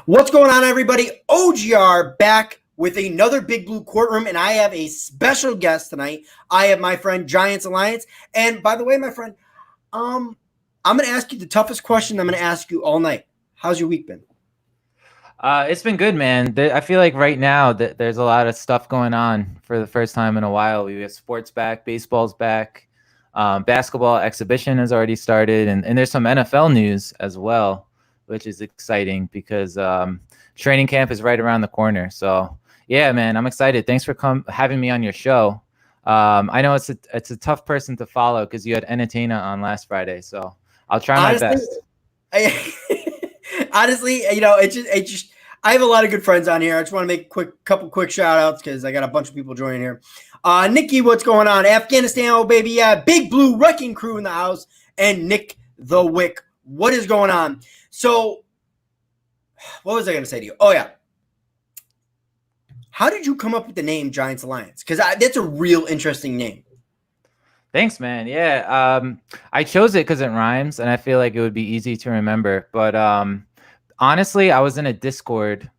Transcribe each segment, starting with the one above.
What's going on, everybody? OGR back with another Big Blue Courtroom, and I have a special guest tonight. I have my friend Giants Alliance, and by the way, my friend, I'm going to ask you the toughest question I'm going to ask you all night. How's your week been? It's been good, man. I feel like right now that there's a lot of stuff going on for the first time in a while. We have sports back, baseball's back, basketball exhibition has already started, and there's some NFL news as well, which is exciting because training camp is right around the corner. So yeah, man, I'm excited. Thanks for having me on your show. I know it's a tough person to follow because you had Entertainer on last Friday, so I'll try my best. Honestly, it just I have a lot of good friends on here. I just want to make a couple quick shout outs because I got a bunch of people joining here. Nikki, what's going on? Afghanistan, oh baby, yeah, Big Blue Wrecking Crew in the house, and Nick the Wick. What is going on? So, what was I going to say to you? Oh yeah, how did you come up with the name Giants Alliance? Because that's a real interesting name. Thanks, man. Yeah, I chose it because it rhymes, and I feel like it would be easy to remember. But honestly, I was in a Discord,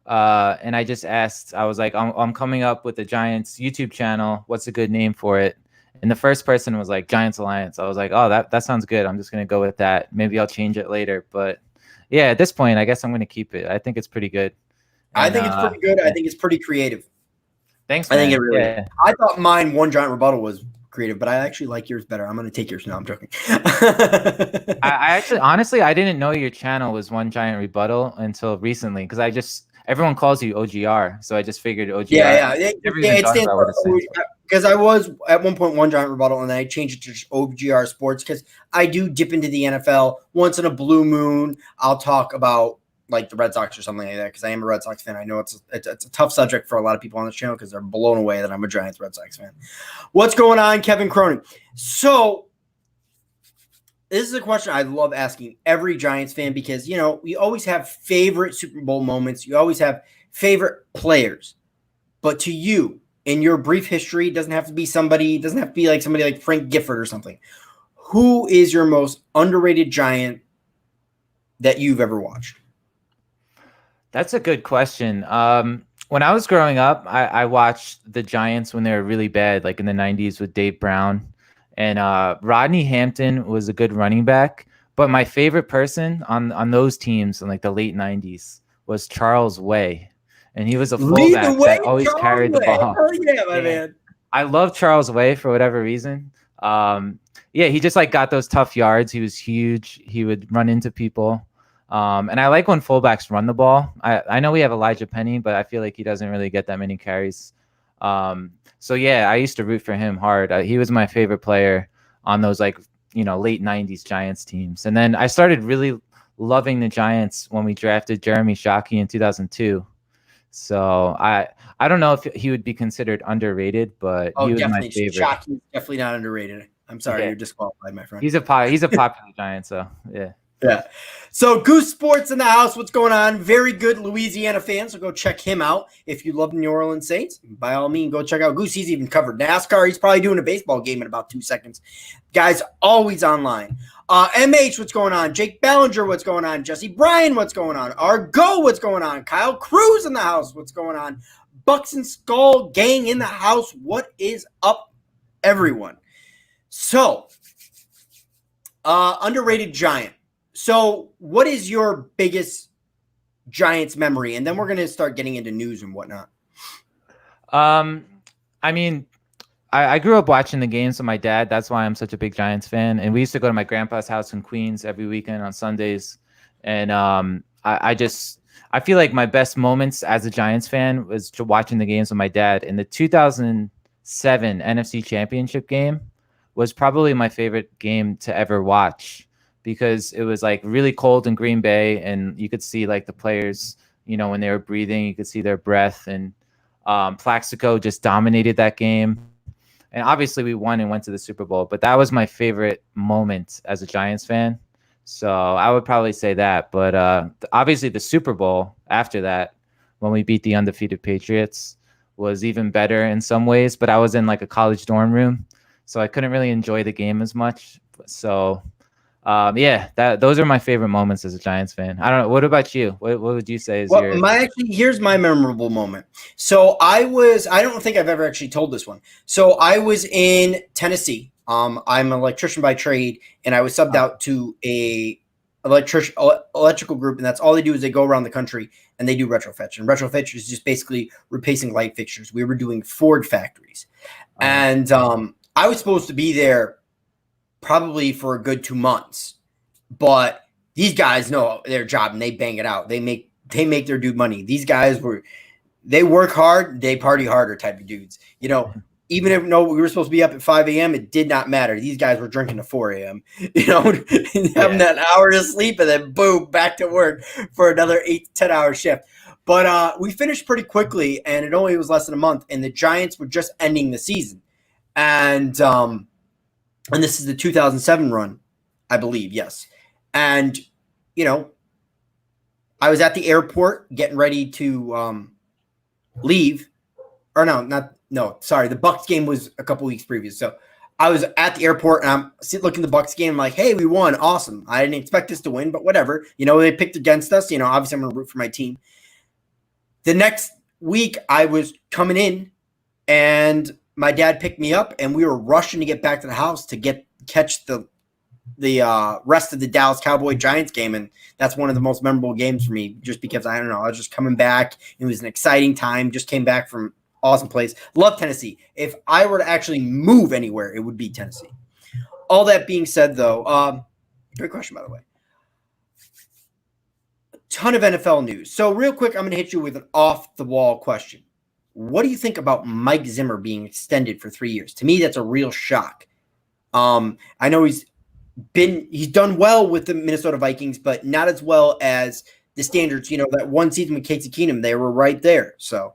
and I just asked. I was like, I'm coming up with the Giants YouTube channel. What's a good name for it? And the first person was like Giants Alliance. I was like, oh, that sounds good. I'm just gonna go with that. Maybe I'll change it later. But yeah, at this point, I guess I'm gonna keep it. I think it's pretty good. I think it's pretty good. I think it's pretty creative. Thanks, man. I think it really. Yeah. I thought mine One Giant Rebuttal was creative, but I actually like yours better. I'm going to take yours now. I'm joking. I actually, honestly, I didn't know your channel was One Giant Rebuttal until recently because everyone calls you OGR, so I just figured OGR. Yeah. It stands for because I was at one point One Giant Rebuttal, and then I changed it to just OGR Sports because I do dip into the NFL once in a blue moon. I'll talk about like the Red Sox or something like that because I am a Red Sox fan. I know it's a tough subject for a lot of people on this channel because they're blown away that I'm a Giants Red Sox fan. What's going on, Kevin Cronin? So this is a question I love asking every Giants fan because, we always have favorite Super Bowl moments. You always have favorite players. But to you, in your brief history, it doesn't have to be like somebody like Frank Gifford or something. Who is your most underrated Giant that you've ever watched? That's a good question. When I was growing up, I watched the Giants when they were really bad, like in the 90s with Dave Brown. And Rodney Hampton was a good running back. But my favorite person on those teams in like the late 90s was Charles Way. And he was a fullback that always carried the ball. Oh, yeah, my man. I love Charles Way for whatever reason. He just like got those tough yards. He was huge. He would run into people. And I like when fullbacks run the ball. I know we have Elijah Penny, but I feel like he doesn't really get that many carries. So yeah, I used to root for him hard. He was my favorite player on those late 90s Giants teams. And then I started really loving the Giants when we drafted Jeremy Shockey in 2002. So I don't know if he would be considered underrated, but he was my favorite. Shockey's definitely not underrated. I'm sorry, you're disqualified, my friend. He's a popular Giant, so yeah. Yeah. So Goose Sports in the house. What's going on? Very good Louisiana fan. So go check him out. If you love the New Orleans Saints, by all means, go check out Goose. He's even covered NASCAR. He's probably doing a baseball game in about 2 seconds. Guys, always online. MH, what's going on? Jake Ballinger, what's going on? Jesse Bryan, what's going on? Argo, what's going on? Kyle Cruz in the house. What's going on? Bucks and Skull gang in the house. What is up, everyone? So, underrated Giant. So, what is your biggest Giants memory? And then we're going to start getting into news and whatnot. I mean, I grew up watching the games with my dad. That's why I'm such a big Giants fan. And we used to go to my grandpa's house in Queens every weekend on Sundays. And I feel like my best moments as a Giants fan was watching the games with my dad. In the 2007 NFC Championship game was probably my favorite game to ever watch, because it was like really cold in Green Bay, and you could see like the players, when they were breathing, you could see their breath, and Plaxico just dominated that game. And obviously we won and went to the Super Bowl, but that was my favorite moment as a Giants fan. So I would probably say that, but obviously the Super Bowl after that, when we beat the undefeated Patriots, was even better in some ways, but I was in like a college dorm room, so I couldn't really enjoy the game as much. So those are my favorite moments as a Giants fan. I don't know. What about you? What would you say is your? Here's my memorable moment. So I don't think I've ever actually told this one. So I was in Tennessee. I'm an electrician by trade, and I was subbed out to a electrical group, and that's all they do is they go around the country and they do retrofitch. And retrofitch is just basically replacing light fixtures. We were doing Ford factories, and I was supposed to be there probably for a good 2 months, but these guys know their job and they bang it out. They make their dude money. These guys they work hard, they party harder type of dudes. Even if we were supposed to be up at 5 a.m., it did not matter. These guys were drinking at 4 a.m., having that hour to sleep and then boom, back to work for another 8 to 10 hour shift. But we finished pretty quickly, and it only was less than a month, and the Giants were just ending the season. And this is the 2007 run, I believe, yes. And, I was at the airport getting ready to leave. Or the Bucks game was a couple weeks previous. So I was at the airport and I'm looking at the Bucks game. I'm like, hey, we won. Awesome. I didn't expect us to win, but whatever. They picked against us. Obviously I'm going to root for my team. The next week I was coming in and my dad picked me up and we were rushing to get back to the house to catch the rest of the Dallas Cowboy Giants game. And that's one of the most memorable games for me just because I was just coming back. It was an exciting time. Just came back from awesome place. Love Tennessee. If I were to actually move anywhere, it would be Tennessee. All that being said, though, great question, by the way. A ton of NFL news. So real quick, I'm going to hit you with an off-the-wall question. What do you think about Mike Zimmer being extended for 3 years? To me, that's a real shock. I know he's done well with the Minnesota Vikings, but not as well as the standards. That one season with Casey Keenum, they were right there. So.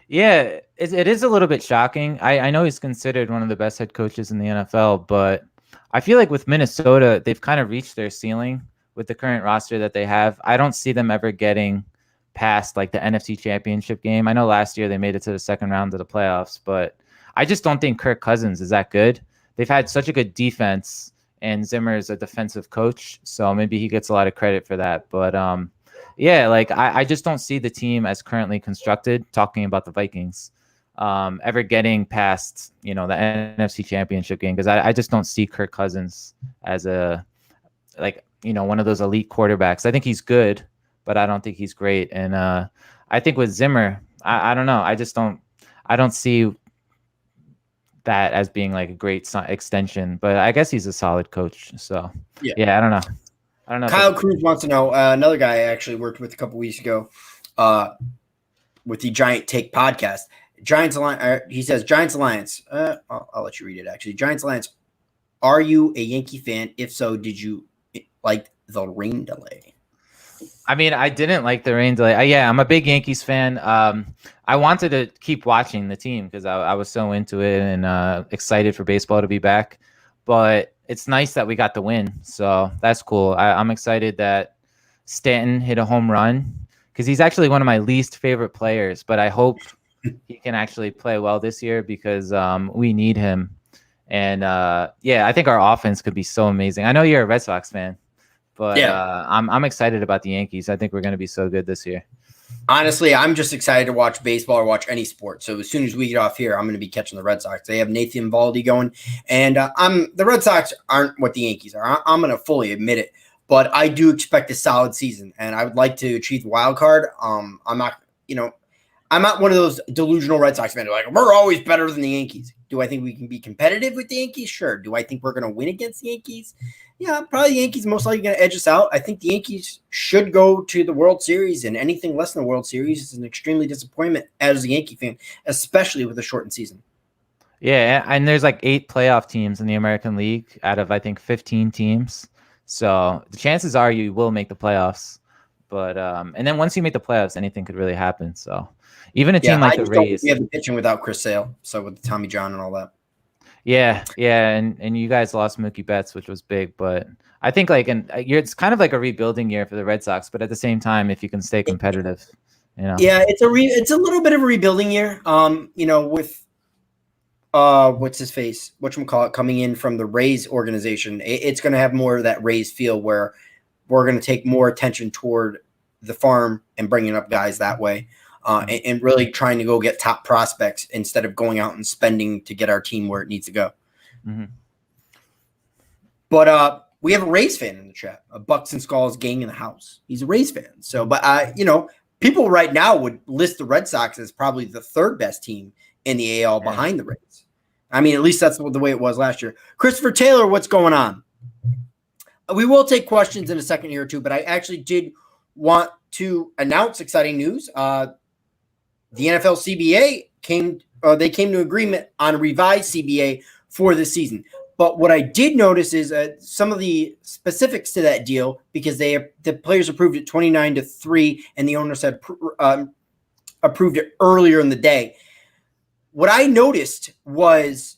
Yeah, it is a little bit shocking. I know he's considered one of the best head coaches in the NFL, but I feel like with Minnesota, they've kind of reached their ceiling with the current roster that they have. I don't see them ever getting past like the NFC Championship game. I know last year they made it to the second round of the playoffs, but I just don't think Kirk Cousins is that good. They've had such a good defense, and Zimmer is a defensive coach, so maybe he gets a lot of credit for that. But I just don't see the team as currently constructed, talking about the Vikings, ever getting past, the NFC Championship game, because I just don't see Kirk Cousins as one of those elite quarterbacks. I think he's good, but I don't think he's great. And I think with Zimmer, I don't know. I don't see that as being like a great extension, but I guess he's a solid coach. So yeah, I don't know. Kyle Cruz wants to know, another guy I actually worked with a couple weeks ago with the Giant Take podcast. Giants Alliance. He says, Giants Alliance. I'll let you read it, actually. Giants Alliance. Are you a Yankee fan? If so, did you like the rain delay? I mean, I didn't like the rain delay. I'm a big Yankees fan. I wanted to keep watching the team because I was so into it and excited for baseball to be back. But it's nice that we got the win. So that's cool. I'm excited that Stanton hit a home run because he's actually one of my least favorite players. But I hope he can actually play well this year because we need him. And I think our offense could be so amazing. I know you're a Red Sox fan. But I'm excited about the Yankees. I think we're going to be so good this year. Honestly, I'm just excited to watch baseball or watch any sport. So as soon as we get off here, I'm going to be catching the Red Sox. They have Nathan Eovaldi going, and the Red Sox aren't what the Yankees are. I'm going to fully admit it, but I do expect a solid season, and I would like to achieve the wild card. I'm not one of those delusional Red Sox fans who are like, we're always better than the Yankees. Do I think we can be competitive with the Yankees? Sure. Do I think we're going to win against the Yankees? Yeah, probably the Yankees most likely going to edge us out. I think the Yankees should go to the World Series, and anything less than the World Series is an extremely disappointment as a Yankee fan, especially with a shortened season. Yeah, and there's like 8 playoff teams in the American League out of, I think, 15 teams. So the chances are you will make the playoffs. But and then once you make the playoffs, anything could really happen. So even a team like the Rays. We have the pitching without Chris Sale, so with Tommy John and all that. Yeah, and you guys lost Mookie Betts, which was big, but I think it's kind of like a rebuilding year for the Red Sox, but at the same time, if you can stay competitive, Yeah, it's a little bit of a rebuilding year. what's his face? Whatchamacallit coming in from the Rays organization. It's going to have more of that Rays feel where we're going to take more attention toward the farm and bringing up guys that way. And really trying to go get top prospects instead of going out and spending to get our team where it needs to go. Mm-hmm. But we have a Rays fan in the chat, a Bucks and Skulls gang in the house. He's a Rays fan. So, but people right now would list the Red Sox as probably the third best team in the AL behind the Rays. I mean, at least that's the way it was last year. Christopher Taylor, what's going on? We will take questions in a second here or two, but I actually did want to announce exciting news. The NFL CBA came to agreement on a revised CBA for this season. But what I did notice is some of the specifics to that deal, because the players approved it 29-3, and the owners had approved it earlier in the day. What I noticed was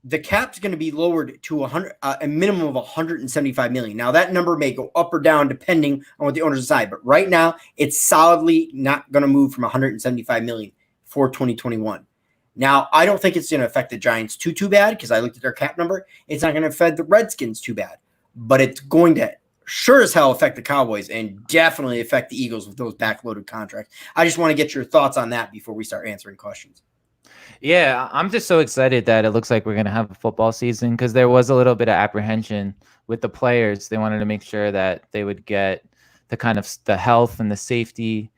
the cap's going to be lowered to a minimum of $175 million. Now that number may go up or down depending on what the owners decide, but right now it's solidly not going to move from $175 million for 2021. Now I don't think it's going to affect the Giants too bad, because I looked at their cap number. It's not going to affect the Redskins too bad, but it's going to sure as hell affect the Cowboys and definitely affect the Eagles with those backloaded contracts. I just want to get your thoughts on that before we start answering questions. Yeah, I'm just so excited that it looks like we're going to have a football season, because there was a little bit of apprehension with the players. They wanted to make sure that they would get the kind of the health and the safety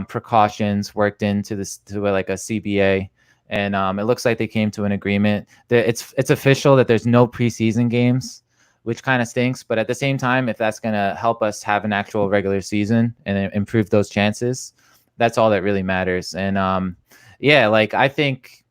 precautions worked into this to like a CBA. And it looks like they came to an agreement. It's official that there's no preseason games, which kind of stinks. But at the same time, if that's going to help us have an actual regular season and improve those chances, that's all that really matters. And I think,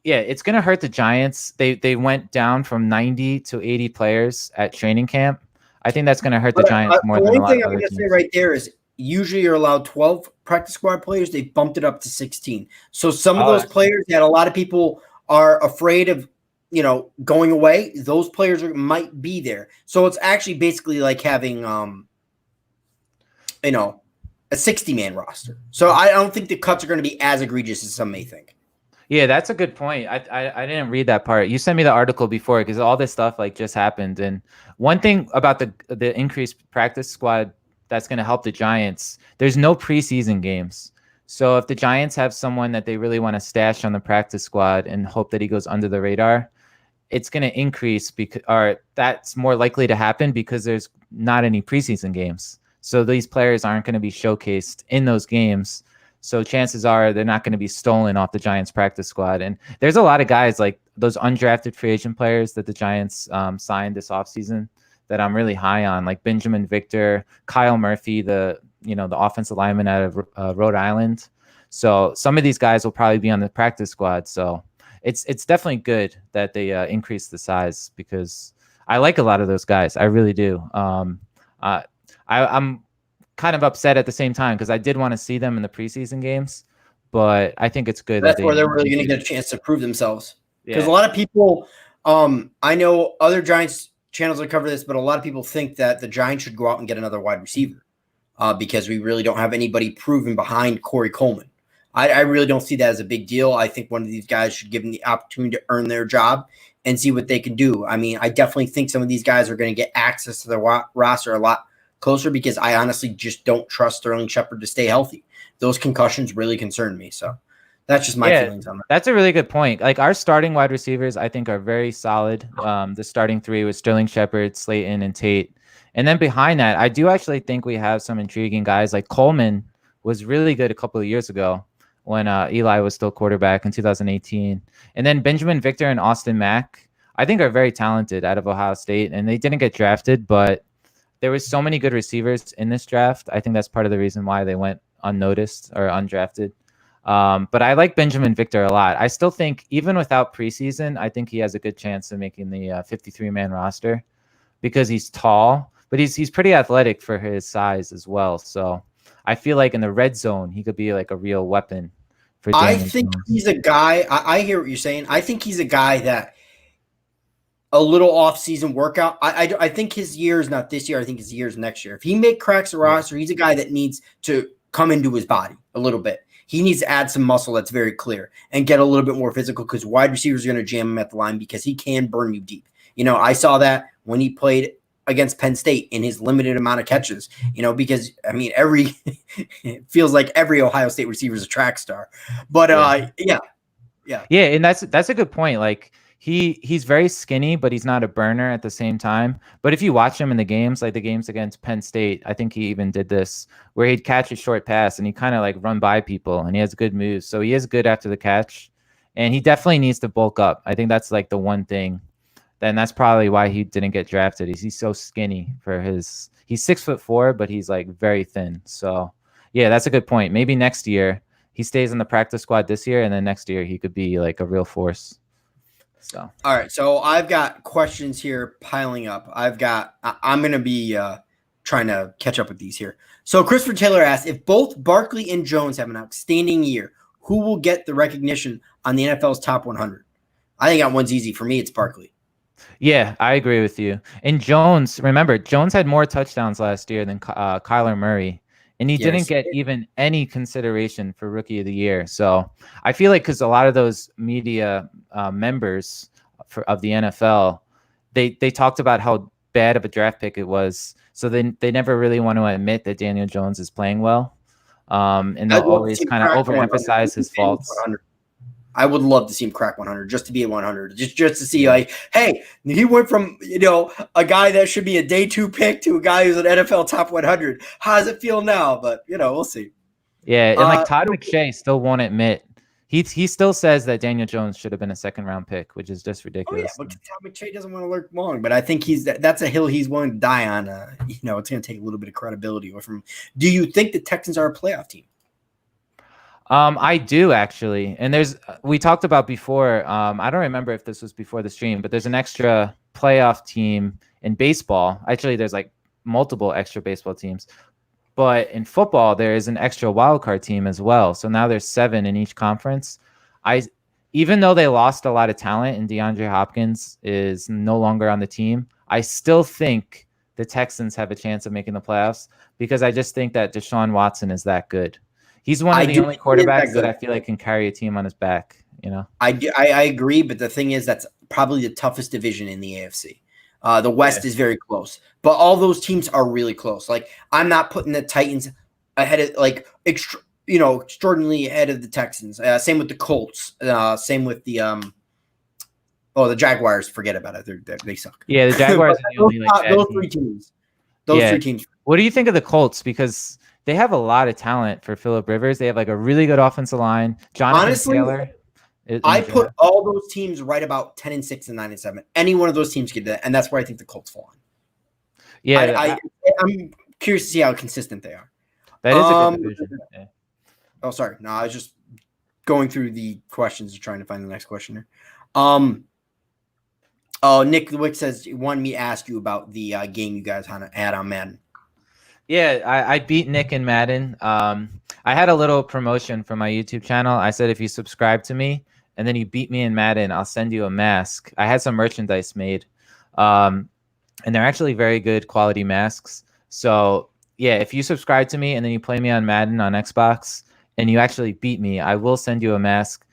it's going to hurt the Giants. They went down from 90 to 80 players at training camp. I think that's going to hurt the Giants more than a lot of other teams. The only thing I'm going to say right there is usually you're allowed 12 practice squad players. They bumped it up to 16. So some of those players that a lot of people are afraid of, going away, those players might be there. So it's actually basically like having, a 60-man roster. So I don't think the cuts are going to be as egregious as some may think. Yeah, that's a good point. I didn't read that part. You sent me the article before, because all this stuff just happened. And one thing about the increased practice squad that's going to help the Giants, there's no preseason games. So if the Giants have someone that they really want to stash on the practice squad and hope that he goes under the radar, it's going to increase, or that's more likely to happen because there's not any preseason games. So these players aren't going to be showcased in those games. So chances are they're not going to be stolen off the Giants practice squad. And there's a lot of guys like those undrafted free agent players that the Giants signed this offseason that I'm really high on, like Benjamin Victor, Kyle Murphy, the offensive lineman out of Rhode Island. So some of these guys will probably be on the practice squad. So it's definitely good that they increase the size, because I like a lot of those guys. I really do. I'm kind of upset at the same time, because I did want to see them in the preseason games, but I think it's good. That's where they're really going to get a chance to prove themselves. Because a lot of people, I know other Giants channels that cover this, but a lot of people think that the Giants should go out and get another wide receiver because we really don't have anybody proven behind Corey Coleman. I really don't see that as a big deal. I think one of these guys should give them the opportunity to earn their job and see what they can do. I mean, I definitely think some of these guys are going to get access to the roster a lot closer, because I honestly just don't trust Sterling Shepard to stay healthy. Those concussions really concern me. So that's just my feelings on that. That's a really good point. Like, our starting wide receivers, I think, are very solid. The starting three with Sterling Shepard, Slayton, and Tate. And then behind that, I do actually think we have some intriguing guys. Like Coleman was really good a couple of years ago when Eli was still quarterback in 2018. And then Benjamin Victor and Austin Mack, I think, are very talented out of Ohio State. And they didn't get drafted, but there was so many good receivers in this draft. I think that's part of the reason why they went unnoticed or undrafted. But I like Benjamin Victor a lot. I still think, even without preseason, I think he has a good chance of making the 53-man roster, because he's tall, but he's pretty athletic for his size as well. So I feel like in the red zone, he could be like a real weapon for Daniel I think Jones. He's a guy. I hear what you're saying. I think he's a guy that a little off-season workout. I think his year is not this year. I think his year is next year. If he cracks the roster, he's a guy that needs to come into his body a little bit. He needs to add some muscle that's very clear and get a little bit more physical because wide receivers are going to jam him at the line because he can burn you deep. I saw that when he played against Penn State in his limited amount of catches, because it feels like every Ohio State receiver is a track star. But yeah. And that's a good point. Like he's very skinny, but he's not a burner at the same time. But if you watch him in the games, like the games against Penn State, I think he even did this where he'd catch a short pass and he kind of like run by people and he has good moves. So he is good after the catch and he definitely needs to bulk up. I think that's like the one thing. Then that's probably why he didn't get drafted. He's so skinny he's 6'4", but he's like very thin. So yeah, that's a good point. Maybe next year he stays in the practice squad this year, and then next year he could be like a real force. So all right, so I've got questions here piling up. I'm going to be trying to catch up with these here. So Christopher Taylor asked, if both Barkley and Jones have an outstanding year, who will get the recognition on the NFL's top 100? I think that one's easy for me. It's Barkley. Yeah, I agree with you. And Jones, remember, Jones had more touchdowns last year than Kyler Murray, and he didn't get even any consideration for Rookie of the Year. So I feel like because a lot of those media members of the NFL, they talked about how bad of a draft pick it was. So they never really want to admit that Daniel Jones is playing well. And they'll always kind of overemphasize his faults. 100. I would love to see him crack 100, just to be at 100, just to see like, hey, he went from a guy that should be a day 2 pick to a guy who's an NFL top 100. How does it feel now? But we'll see. Yeah, and like Todd McShay still won't admit he still says that Daniel Jones should have been a 2nd-round pick, which is just ridiculous. Oh, yeah, but Todd McShay doesn't want to lurk long, but I think that's a hill he's willing to die on. It's going to take a little bit of credibility away from him. Do you think the Texans are a playoff team? I do actually. And we talked about before, I don't remember if this was before the stream, but there's an extra playoff team in baseball. Actually, there's like multiple extra baseball teams, but in football, there is an extra wildcard team as well. So now there's 7 in each conference. Even though they lost a lot of talent and DeAndre Hopkins is no longer on the team, I still think the Texans have a chance of making the playoffs because I just think that Deshaun Watson is that good. He's one of the only quarterbacks that I feel like can carry a team on his back. I agree, but the thing is, that's probably the toughest division in the AFC. The West is very close, but all those teams are really close. Like I'm not putting the Titans ahead of extraordinarily ahead of the Texans. Same with the Colts. Same with the the Jaguars. Forget about it. They suck. Yeah, the Jaguars are the only those 3 teams. Those 3 teams. What do you think of the Colts? Because they have a lot of talent for Phillip Rivers. They have like a really good offensive line. Jonathan Taylor. I put all those teams right about 10-6 and 9-7. Any one of those teams get that, and that's where I think the Colts fall on. Yeah, I'm curious to see how consistent they are. That is a good division. Yeah. Oh, sorry. No, I was just going through the questions and trying to find the next question here. Nick Wick says he wanted me to ask you about the game you guys had on Madden. Yeah, I beat Nick in Madden. I had a little promotion for my YouTube channel. I said if you subscribe to me and then you beat me in Madden, I'll send you a mask. I had some merchandise made, and they're actually very good quality masks. So yeah, if you subscribe to me and then you play me on Madden on Xbox and you actually beat me, I will send you a mask.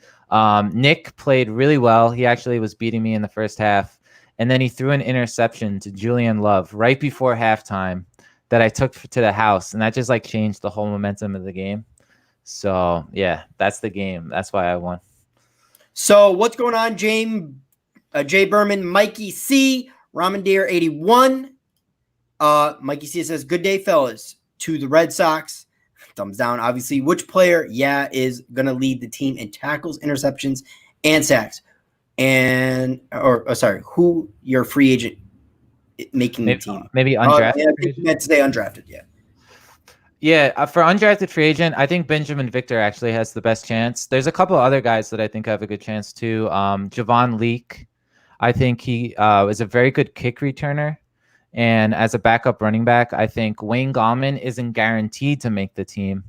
Nick played really well. He actually was beating me in the first half, and then he threw an interception to Julian Love right before halftime that I took to the house, and that just like changed the whole momentum of the game. So yeah, that's the game. That's why I won. So what's going on, Jay Berman, Mikey C, Ramandir 81. Mikey C says, "Good day, fellas." To the Red Sox, thumbs down. Obviously, which player, is gonna lead the team in tackles, interceptions, and sacks? Who your free agent making the team? Maybe undrafted. Meant to say undrafted. Yeah. Yeah, for undrafted free agent, I think Benjamin Victor actually has the best chance. There's a couple other guys that I think have a good chance too. Javon Leake, I think he is a very good kick returner. And as a backup running back, I think Wayne Gallman isn't guaranteed to make the team.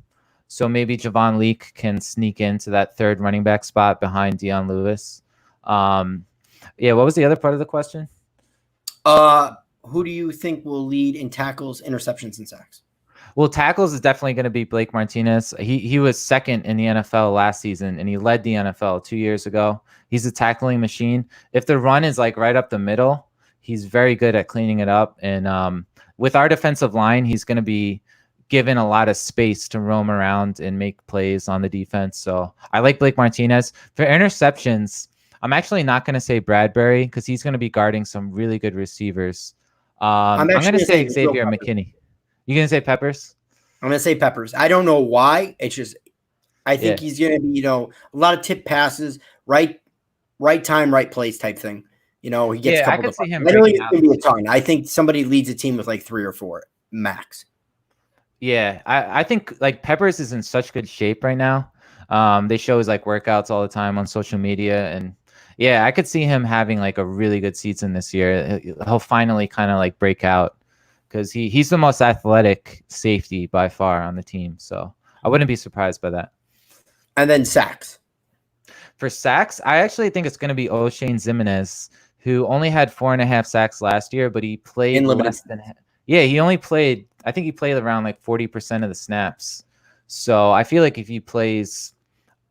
So maybe Javon Leake can sneak into that 3rd running back spot behind Dion Lewis. What was the other part of the question? Who do you think will lead in tackles, interceptions, and sacks? Well, tackles is definitely going to be Blake Martinez. He was second in the NFL last season, and he led the NFL 2 years ago. He's a tackling machine. If the run is like right up the middle, he's very good at cleaning it up. And with our defensive line, he's going to be given a lot of space to roam around and make plays on the defense. So I like Blake Martinez. For interceptions, I'm actually not going to say Bradbury because he's going to be guarding some really good receivers. I'm going to say Xavier McKinney. You going to say Peppers? I'm going to say Peppers. I don't know why. It's just I think he's going to be, a lot of tip passes, right time, right place type thing. He gets a couple. I could see him. Literally, it's going to be a ton. I think somebody leads a team with like 3 or 4 max. Yeah, I think like Peppers is in such good shape right now. They show his like workouts all the time on social media, and I could see him having like a really good season this year. He'll finally kind of like break out because he's the most athletic safety by far on the team. So I wouldn't be surprised by that. And then sacks. For sacks, I actually think it's going to be O'Shane Ximines, who only had 4.5 sacks last year, but he played less than. Yeah, he only played. I think he played around like 40% of the snaps. So I feel like if he plays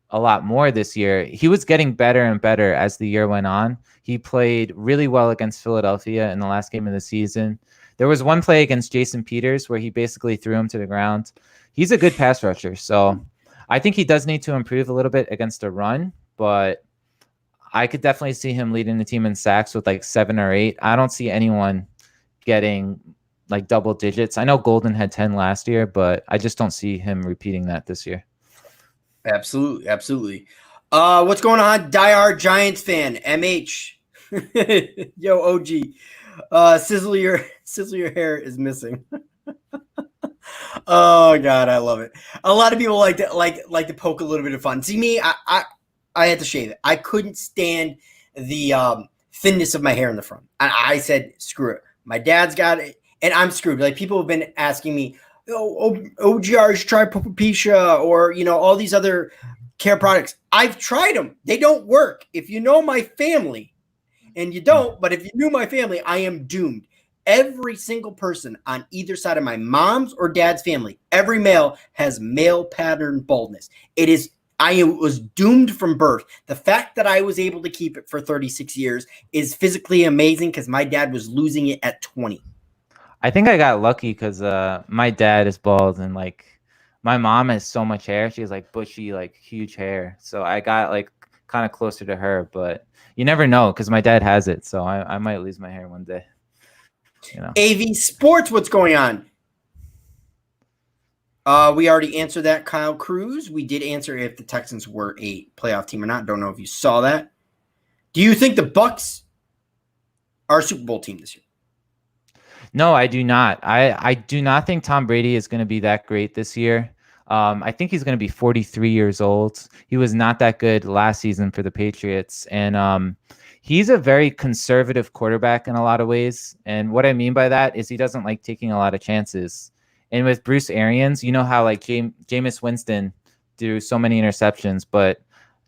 a lot more this year, he was getting better and better as the year went on. He played really well against Philadelphia in the last game of the season. There was one play against Jason Peters where he basically threw him to the ground. He's a good pass rusher. So I think he does need to improve a little bit against a run, but I could definitely see him leading the team in sacks with like 7 or 8. I don't see anyone getting like double digits. I know Golden had 10 last year, but I just don't see him repeating that this year. Absolutely. What's going on, diehard Giants fan? MH. Yo, OG. Sizzle your hair is missing. Oh God, I love it. A lot of people like to poke a little bit of fun. See me, I had to shave it. I couldn't stand the thinness of my hair in the front. I said, screw it. My dad's got it. And I'm screwed. Like people have been asking me, OGRs try Pupapisha or all these other care products. I've tried them. They don't work. If you know my family, and you don't, but if you knew my family, I am doomed. Every single person on either side of my mom's or dad's family, every male has male pattern baldness. I was doomed from birth. The fact that I was able to keep it for 36 years is physically amazing because my dad was losing it at 20. I think I got lucky because my dad is bald and like my mom has so much hair. She has like bushy, like huge hair. So I got like kind of closer to her, but you never know because my dad has it. So I might lose my hair one day. AV Sports, what's going on? We already answered that, Kyle Cruz. We did answer if the Texans were a playoff team or not. Don't know if you saw that. Do you think the Bucs are a Super Bowl team this year? No, I do not. I do not think Tom Brady is going to be that great this year. I think he's going to be 43 years old. He was not that good last season for the Patriots. And he's a very conservative quarterback in a lot of ways. And what I mean by that is he doesn't like taking a lot of chances. And with Bruce Arians, you know how like Jameis Winston threw so many interceptions, but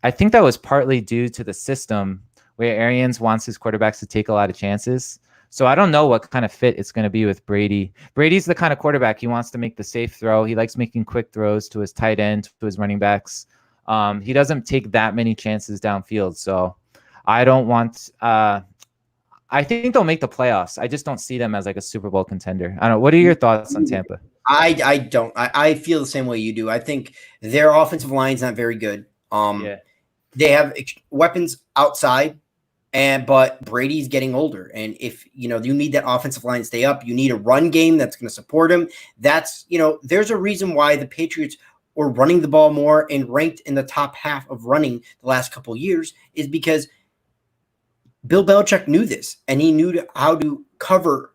I think that was partly due to the system where Arians wants his quarterbacks to take a lot of chances. So I don't know what kind of fit it's going to be with Brady. Brady's the kind of quarterback, he wants to make the safe throw. He likes making quick throws to his tight end, to his running backs. He doesn't take that many chances downfield. So I don't want I think they'll make the playoffs. I just don't see them as like a Super Bowl contender. I don't know. What are your thoughts on Tampa? I don't. I feel the same way you do. I think their offensive line's not very good. They have weapons outside. But Brady's getting older, and if you need that offensive line to stay up, you need a run game that's going to support him. That's there's a reason why the Patriots were running the ball more and ranked in the top half of running the last couple of years is because Bill Belichick knew this, and he knew how to cover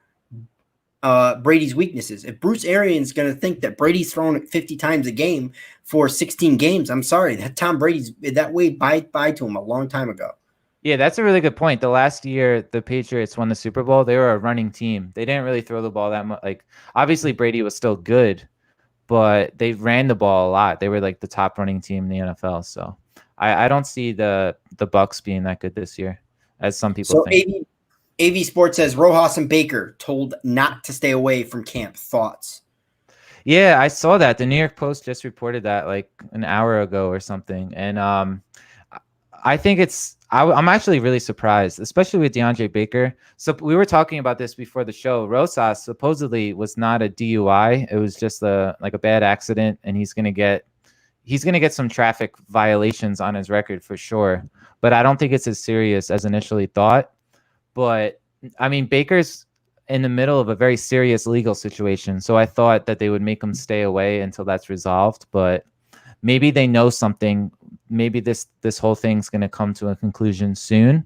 Brady's weaknesses. If Bruce Arians is going to think that Brady's throwing it 50 times a game for 16 games, I'm sorry, that Tom Brady's that way bye to him a long time ago. Yeah, that's a really good point. The last year the Patriots won the Super Bowl, they were a running team. They didn't really throw the ball that much. Like obviously Brady was still good, but they ran the ball a lot. They were like the top running team in the NFL. So I don't see the Bucs being that good this year, as some people think. AV Sports says Rojas and Baker told not to stay away from camp. Thoughts? Yeah, I saw that. The New York Post just reported that like an hour ago or something. And I think I'm actually really surprised, especially with DeAndre Baker. So we were talking about this before the show. Rosas supposedly was not a DUI. It was just a bad accident, and he's gonna get some traffic violations on his record for sure. But I don't think it's as serious as initially thought. But I mean, Baker's in the middle of a very serious legal situation, so I thought that they would make him stay away until that's resolved. But maybe they know something. Maybe this whole thing's going to come to a conclusion soon,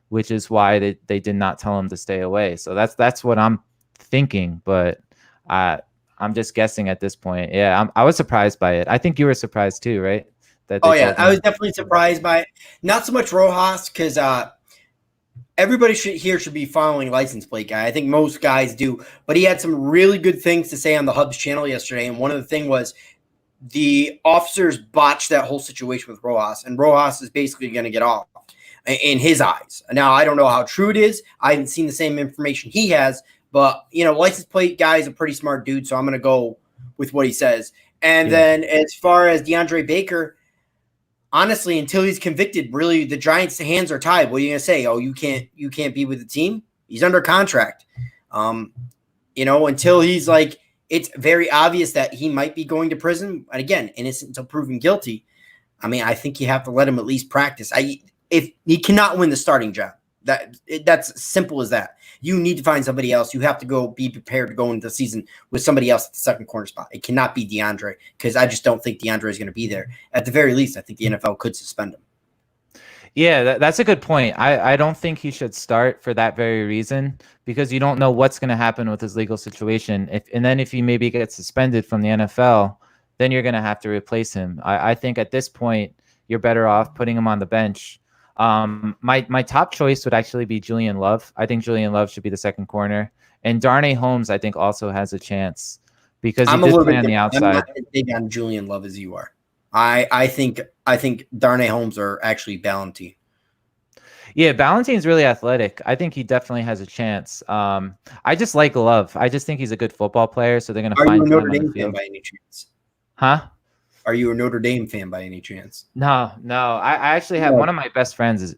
which is why they did not tell him to stay away. So that's what I'm thinking. But I'm just guessing at this point. Yeah, I was surprised by it. I think you were surprised too, right? Oh yeah, I was definitely surprised by it. Not so much Rojas, because everybody should be following license plate guy. I think most guys do, but he had some really good things to say on the Hubs channel yesterday, and one of the things was the officers botched that whole situation with Rojas, and Rojas is basically going to get off in his eyes. Now, I don't know how true it is. I haven't seen the same information he has, but, license plate guy is a pretty smart dude, so I'm going to go with what he says. And then as far as DeAndre Baker, honestly, until he's convicted, really, the Giants' hands are tied. What are you going to say? Oh, you can't be with the team? He's under contract. Until he's like, it's very obvious that he might be going to prison. And again, innocent until proven guilty. I mean, I think you have to let him at least practice. If he cannot win the starting job, that's simple as that. You need to find somebody else. You have to go be prepared to go into the season with somebody else at the second corner spot. It cannot be DeAndre, because I just don't think DeAndre is going to be there. At the very least, I think the NFL could suspend him. Yeah, that's a good point. I don't think he should start for that very reason, because you don't know what's going to happen with his legal situation. If he maybe gets suspended from the NFL, then you're going to have to replace him. I think at this point, you're better off putting him on the bench. My top choice would actually be Julian Love. I think Julian Love should be the second corner. And Darnay Holmes, I think, also has a chance, because he did play on the outside. I'm not as big on Julian Love as you are. I think Darnay Holmes are actually Ballentine. Yeah, Ballentine's really athletic. I think he definitely has a chance. I just like Love. I just think he's a good football player, so they're going to find him on the field. Are you a Notre Dame fan by any chance? Huh? Are you a Notre Dame fan by any chance? No. I actually have one of my best friends.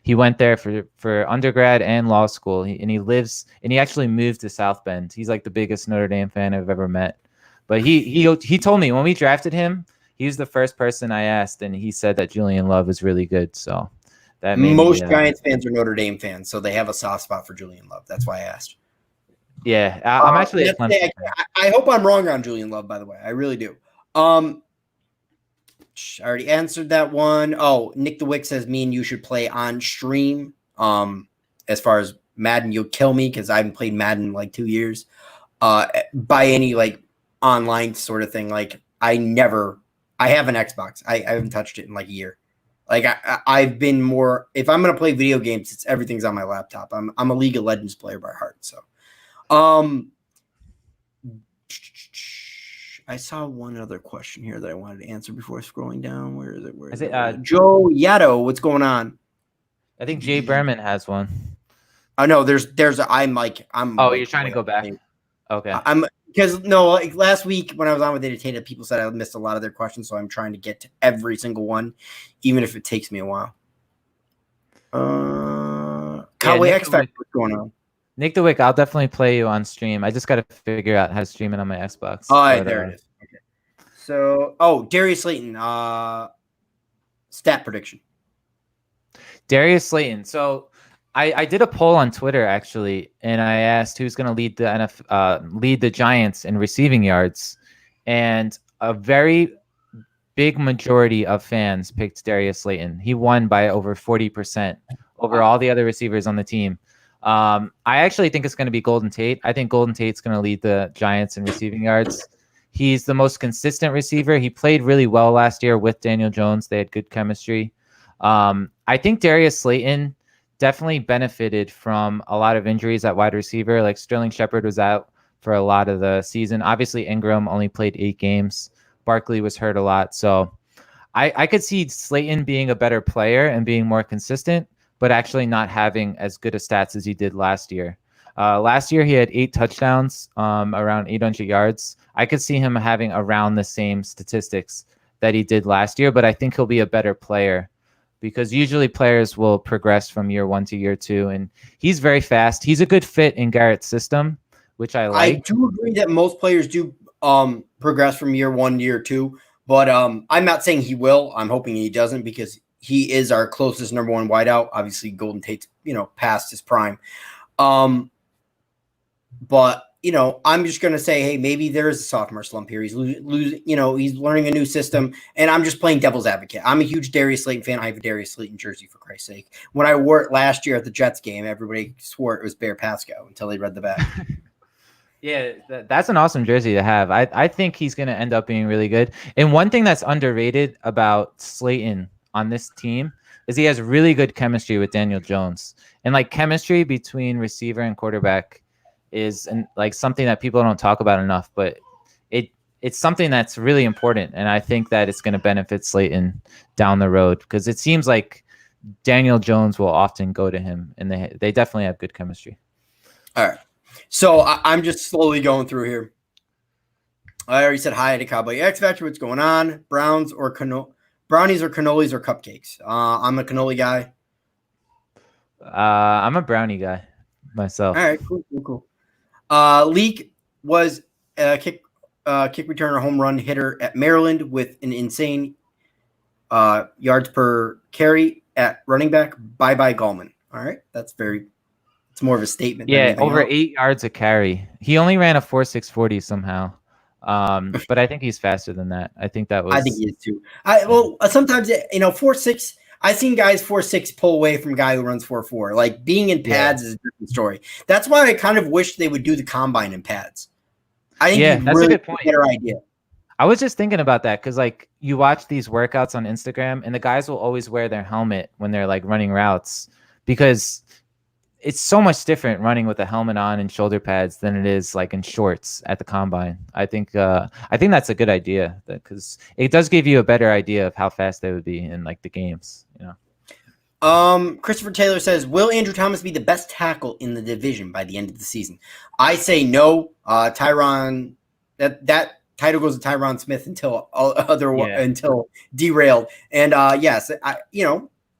He went there for undergrad and law school, and he actually moved to South Bend. He's like the biggest Notre Dame fan I've ever met. But he told me when we drafted him, he was the first person I asked, and he said that Julian Love is really good. So that most Giants fans are Notre Dame fans, so they have a soft spot for Julian Love. That's why I asked. Yeah, I'm actually. I hope I'm wrong on Julian Love. By the way, I really do. I already answered that one. Oh, Nick the Wick says me and you should play on stream. As far as Madden, you'll kill me because I haven't played Madden in like 2 years. By any like online sort of thing. Like I have an Xbox. I haven't touched it in like a year. Like I've been more. If I'm gonna play video games, everything's on my laptop. I'm a League of Legends player by heart. So, I saw one other question here that I wanted to answer before scrolling down. Where is it? Joe Yato, what's going on? I think Jay Berman has one. Oh no, there's. Oh, you're trying to go back. Okay. Because like last week when I was on with Data, people said I missed a lot of their questions, so I'm trying to get to every single one, even if it takes me a while. Cowboy X Factor, what's going on? Nick the Wick, I'll definitely play you on stream. I just got to figure out how to stream it on my Xbox. All right, there it is. Okay. So, Darius Slayton, stat prediction. Darius Slayton. So, I did a poll on Twitter actually, and I asked who's going to lead the Giants in receiving yards, and a very big majority of fans picked Darius Slayton. He won by over 40% over all the other receivers on the team. I actually think it's going to be Golden Tate. I think Golden Tate's going to lead the Giants in receiving yards. He's the most consistent receiver. He played really well last year with Daniel Jones. They had good chemistry. I think Darius Slayton definitely benefited from a lot of injuries at wide receiver. Like Sterling Shepard was out for a lot of the season. Obviously, Ingram only played 8 games. Barkley was hurt a lot. So I could see Slayton being a better player and being more consistent, but actually not having as good a stats as he did last year. Last year he had 8 touchdowns, around 800 yards. I could see him having around the same statistics that he did last year, but I think he'll be a better player because usually players will progress from year 1 to year 2, and he's very fast. He's a good fit in Garrett's system, which I like. I do agree that most players do progress from year 1 to year 2, but I'm not saying he will. I'm hoping he doesn't because he is our closest number 1 wideout. Obviously, Golden Tate's past his prime. But I'm just going to say, hey, maybe there is a sophomore slump here. He's losing, he's learning a new system, and I'm just playing devil's advocate. I'm a huge Darius Slayton fan. I have a Darius Slayton jersey, for Christ's sake. When I wore it last year at the Jets game, everybody swore it was Bear Pasco until they read the back. Yeah, that's an awesome jersey to have. I think he's going to end up being really good. And one thing that's underrated about Slayton on this team is he has really good chemistry with Daniel Jones. And like chemistry between receiver and quarterback is like something that people don't talk about enough, but it's something that's really important. And I think that it's going to benefit Slayton down the road because it seems like Daniel Jones will often go to him, and they definitely have good chemistry. All right. So I'm just slowly going through here. I already said hi to Cowboy X Factor. What's going on? Brownies or cannolis or cupcakes? I'm a cannoli guy. I'm a brownie guy myself. All right, cool. Leak was a kick returner home run hitter at Maryland with an insane yards per carry at running back. Bye Gallman. All right, it's more of a statement. Yeah, over 8 yards a carry. He only ran a 4.640 somehow. But I think he's faster than that. I think he is too. Sometimes 4.6. I've seen guys 4.6 pull away from a guy who runs 4.4. Like being in pads is a different story. That's why I kind of wish they would do the combine in pads. I think that's really a good point. Better idea. I was just thinking about that because like you watch these workouts on Instagram and the guys will always wear their helmet when they're like running routes because it's so much different running with a helmet on and shoulder pads than it is like in shorts at the combine. I think that's a good idea because it does give you a better idea of how fast they would be in like the games. Christopher Taylor says, will Andrew Thomas be the best tackle in the division by the end of the season? I say no. Tyron, that title goes to Tyron Smith until derailed. And yes,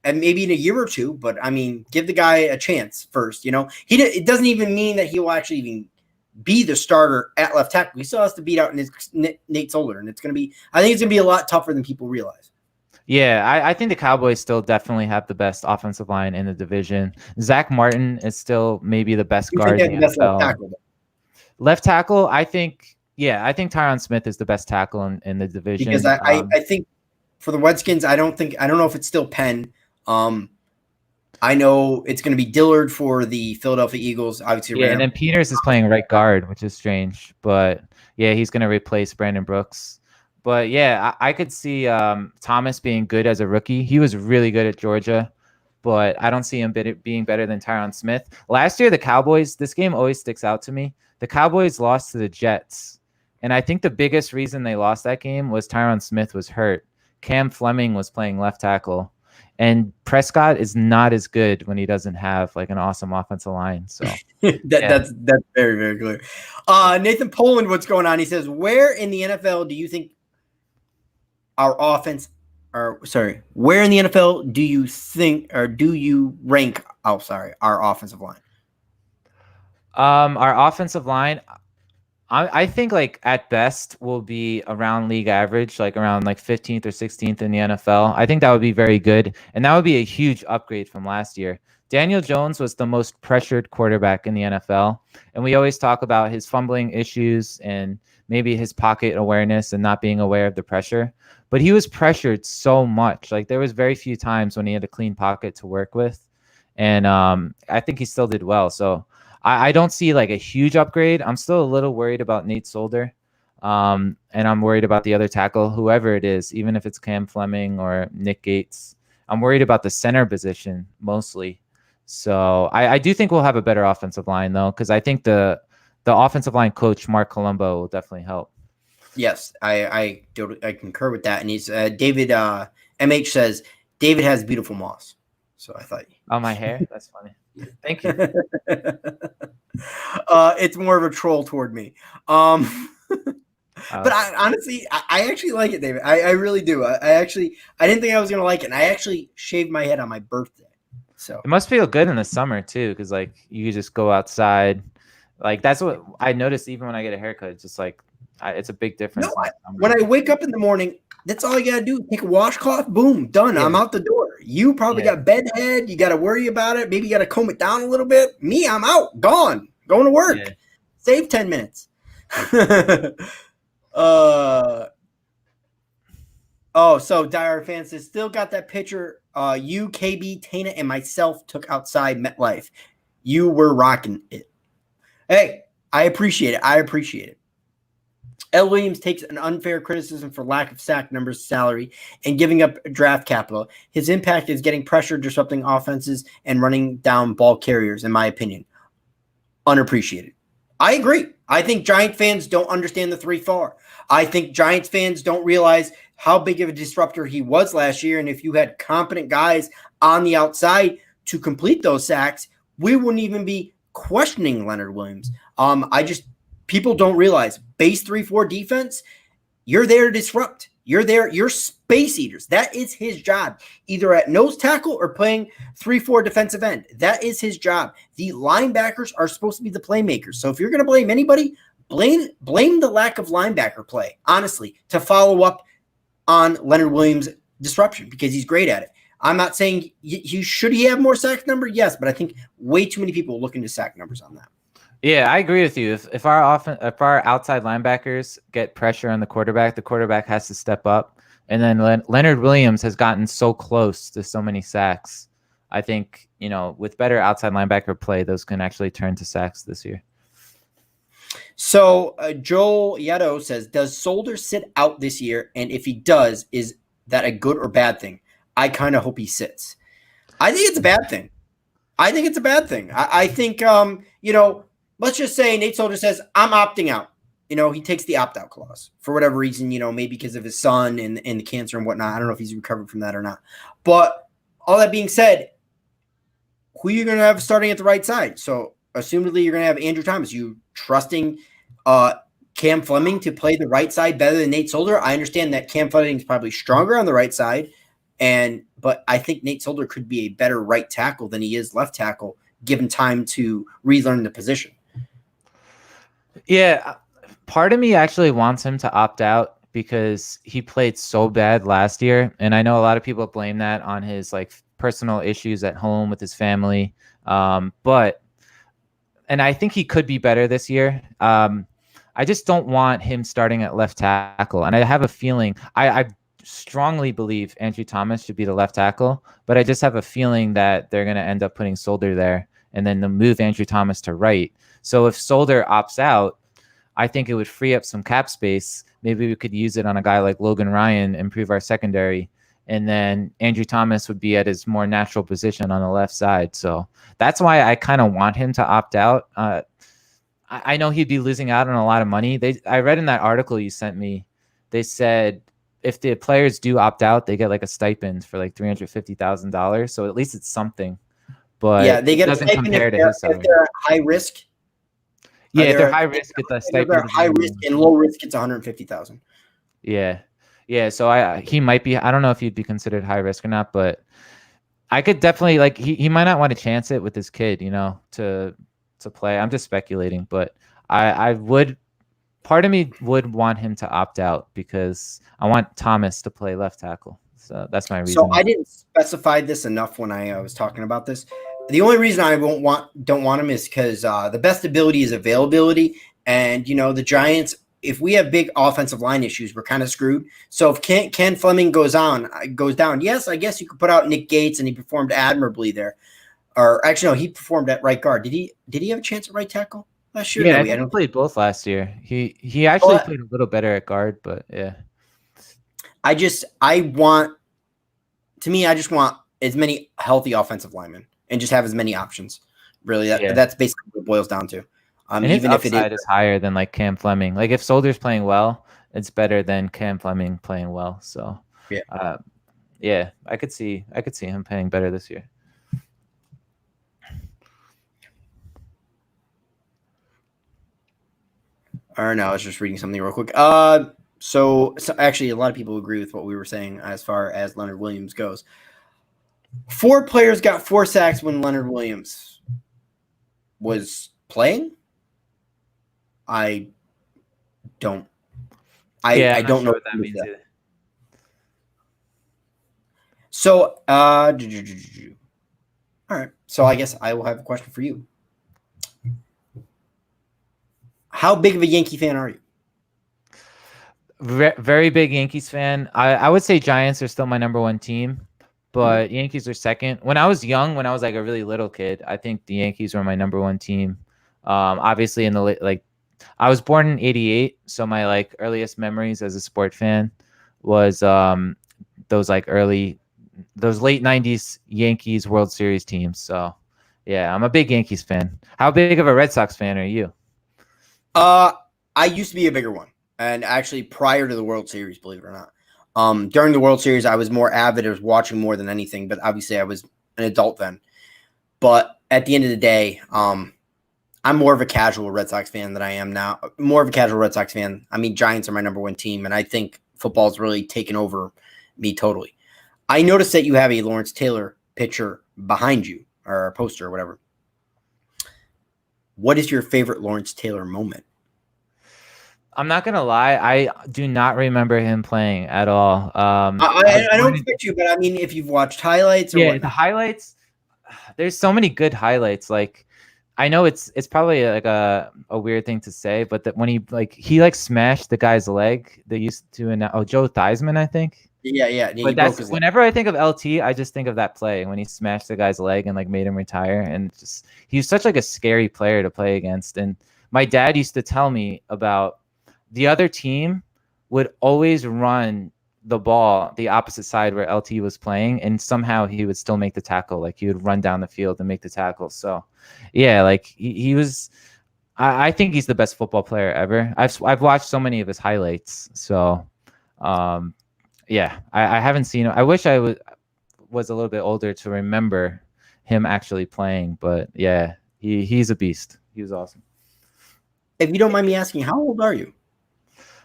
and maybe in a year or two, but I mean, give the guy a chance first. It doesn't even mean that he will actually even be the starter at left tackle. He still has to beat out Nate Solder, and I think it's going to be a lot tougher than people realize. Yeah, I think the Cowboys still definitely have the best offensive line in the division. Zach Martin is still maybe the best guard in the NFL. Left tackle, I think Tyron Smith is the best tackle in the division. Because I think for the Redskins, I don't know if it's still Penn. I know it's going to be Dillard for the Philadelphia Eagles. Obviously, and then Peters is playing right guard, which is strange. But yeah, he's going to replace Brandon Brooks. But yeah, I could see Thomas being good as a rookie. He was really good at Georgia, but I don't see him being better than Tyron Smith. Last year, the Cowboys, this game always sticks out to me. The Cowboys lost to the Jets, and I think the biggest reason they lost that game was Tyron Smith was hurt. Cam Fleming was playing left tackle, and Prescott is not as good when he doesn't have like an awesome offensive line. So that's very, very clear. Nathan Poland, what's going on? He says, where in the NFL do you think where in the NFL do you think, or do you rank, our offensive line? Our offensive line, I think like at best will be around league average, like around like 15th or 16th in the NFL. I think that would be very good. And that would be a huge upgrade from last year. Daniel Jones was the most pressured quarterback in the NFL. And we always talk about his fumbling issues and maybe his pocket awareness and not being aware of the pressure. But he was pressured so much. Like there was very few times when he had a clean pocket to work with. And I think he still did well. So I don't see like a huge upgrade. I'm still a little worried about Nate Solder. And I'm worried about the other tackle, whoever it is, even if it's Cam Fleming or Nick Gates. I'm worried about the center position mostly. So I do think we'll have a better offensive line, though, because I think the offensive line coach, Mark Colombo, will definitely help. Yes, I concur with that. And he's David MH says David has beautiful moss. So I thought. Oh, my hair? That's funny. Thank you. It's more of a troll toward me. But I honestly, I actually like it, David. I really do. I didn't think I was gonna like it. And I actually shaved my head on my birthday. So it must feel good in the summer too, because like you could just go outside. Like that's what I noticed even when I get a haircut. It's just like it's a big difference. no, when I wake up in the morning, that's all you gotta do. Take a washcloth, boom, done. Yeah. I'm out the door. You probably got bed head. You got to worry about it. Maybe you got to comb it down a little bit. Me, I'm out, gone, going to work. Yeah. Save 10 minutes. So Dire fans has still got that picture. You, KB, Tana, and myself took outside MetLife. You were rocking it. Hey, I appreciate it. L. Williams takes an unfair criticism for lack of sack numbers, salary, and giving up draft capital. His impact is getting pressure, disrupting offenses, and running down ball carriers, in my opinion. Unappreciated. I agree. I think Giant fans don't understand the 3-4. I think Giants fans don't realize how big of a disruptor he was last year. And if you had competent guys on the outside to complete those sacks, we wouldn't even be questioning Leonard Williams. People don't realize base 3-4 defense, you're there to disrupt. You're space eaters. That is his job, either at nose tackle or playing 3-4 defensive end. That is his job. The linebackers are supposed to be the playmakers. So if you're going to blame anybody, blame the lack of linebacker play, honestly, to follow up on Leonard Williams' disruption, because he's great at it. I'm not saying should he have more sack number? Yes, but I think way too many people look into sack numbers on that. Yeah, I agree with you. If our outside linebackers get pressure on the quarterback has to step up. And then Leonard Williams has gotten so close to so many sacks. I think, with better outside linebacker play, those can actually turn to sacks this year. So Joel Yeto says, does Solder sit out this year? And if he does, is that a good or bad thing? I kind of hope he sits. I think it's a bad thing. I think, let's just say Nate Solder says, I'm opting out. He takes the opt-out clause for whatever reason, maybe because of his son and the cancer and whatnot. I don't know if he's recovered from that or not. But all that being said, who are you going to have starting at the right side? So assumedly you're going to have Andrew Thomas. You trusting Cam Fleming to play the right side better than Nate Solder? I understand that Cam Fleming is probably stronger on the right side, but I think Nate Solder could be a better right tackle than he is left tackle, given time to relearn the position. Yeah, part of me actually wants him to opt out because he played so bad last year, and I know a lot of people blame that on his personal issues at home with his family. But I think he could be better this year. I just don't want him starting at left tackle, and I have a feeling I strongly believe Andrew Thomas should be the left tackle, but I just have a feeling that they're going to end up putting Solder there and then they'll move Andrew Thomas to right. So if Solder opts out, I think it would free up some cap space. Maybe we could use it on a guy like Logan Ryan, improve our secondary, and then Andrew Thomas would be at his more natural position on the left side. So that's why I kind of want him to opt out. I know he'd be losing out on a lot of money. I read in that article you sent me, they said if the players do opt out, they get a stipend for $350,000. So at least it's something. But yeah, they get it doesn't compare to his salary. If they're high risk. Yeah, if they're high risk, get the stipend. They're high risk and low risk, it's $150,000. Yeah. Yeah. So he might be, I don't know if he'd be considered high risk or not, but I could definitely he might not want to chance it with his kid, to play. I'm just speculating, but I would, part of me would want him to opt out because I want Thomas to play left tackle. So that's my reason. So I didn't specify this enough when I was talking about this. The only reason I don't want him is because the best ability is availability. And, the Giants, if we have big offensive line issues, we're kind of screwed. So if Ken Fleming goes down, yes, I guess you could put out Nick Gates, and he performed admirably there. Or actually, no, he performed at right guard. Did he have a chance at right tackle last year? Yeah, no, he played both last year. He actually played a little better at guard, but yeah. I just want as many healthy offensive linemen and just have as many options. Really, that's basically what it boils down to. And even if it is higher than Cam Fleming, if Solder's playing well, it's better than Cam Fleming playing well. So I could see him playing better this year. Or no, I was just reading something real quick. So actually, a lot of people agree with what we were saying as far as Leonard Williams goes. 4 players got 4 sacks when Leonard Williams was playing. I don't. I don't know what that means either. So, all right. So I guess I will have a question for you. How big of a Yankee fan are you? Very big Yankees fan. I would say Giants are still my number 1 team, but Yankees are second. When I was young, when I was like a really little kid, I think the Yankees were my number 1 team. Obviously in the I was born in '88, so my like earliest memories as a sport fan was those late '90s Yankees World Series teams. So yeah, I'm a big Yankees fan. How big of a Red Sox fan are you? I used to be a bigger one, and actually prior to the World Series, believe it or not. During the World Series, I was more avid. I was watching more than anything, but obviously I was an adult then. But at the end of the day, I'm more of a casual Red Sox fan than I am now. More of a casual Red Sox fan. I mean, Giants are my number 1 team, and I think football's really taken over me totally. I noticed that you have a Lawrence Taylor picture behind you, or a poster or whatever. What is your favorite Lawrence Taylor moment? I'm not gonna lie, I do not remember him playing at all. I don't expect you, but I mean, if you've watched highlights or whatnot. The highlights. There's so many good highlights. Like, I know it's probably like a weird thing to say, but that when he smashed the guy's leg, they used to Joe Theismann, I think. Yeah. But that's whenever I think of LT, I just think of that play when he smashed the guy's leg and like made him retire. And just he's such like a scary player to play against. And my dad used to tell me about the other team would always run the ball the opposite side where LT was playing, and somehow he would still make the tackle. Like he would run down the field and make the tackle. So yeah, like he was. I think he's the best football player ever. I've watched so many of his highlights. So yeah, I haven't seen him. I wish I was a little bit older to remember him actually playing, but yeah, he's a beast. He was awesome. If you don't mind me asking, how old are you?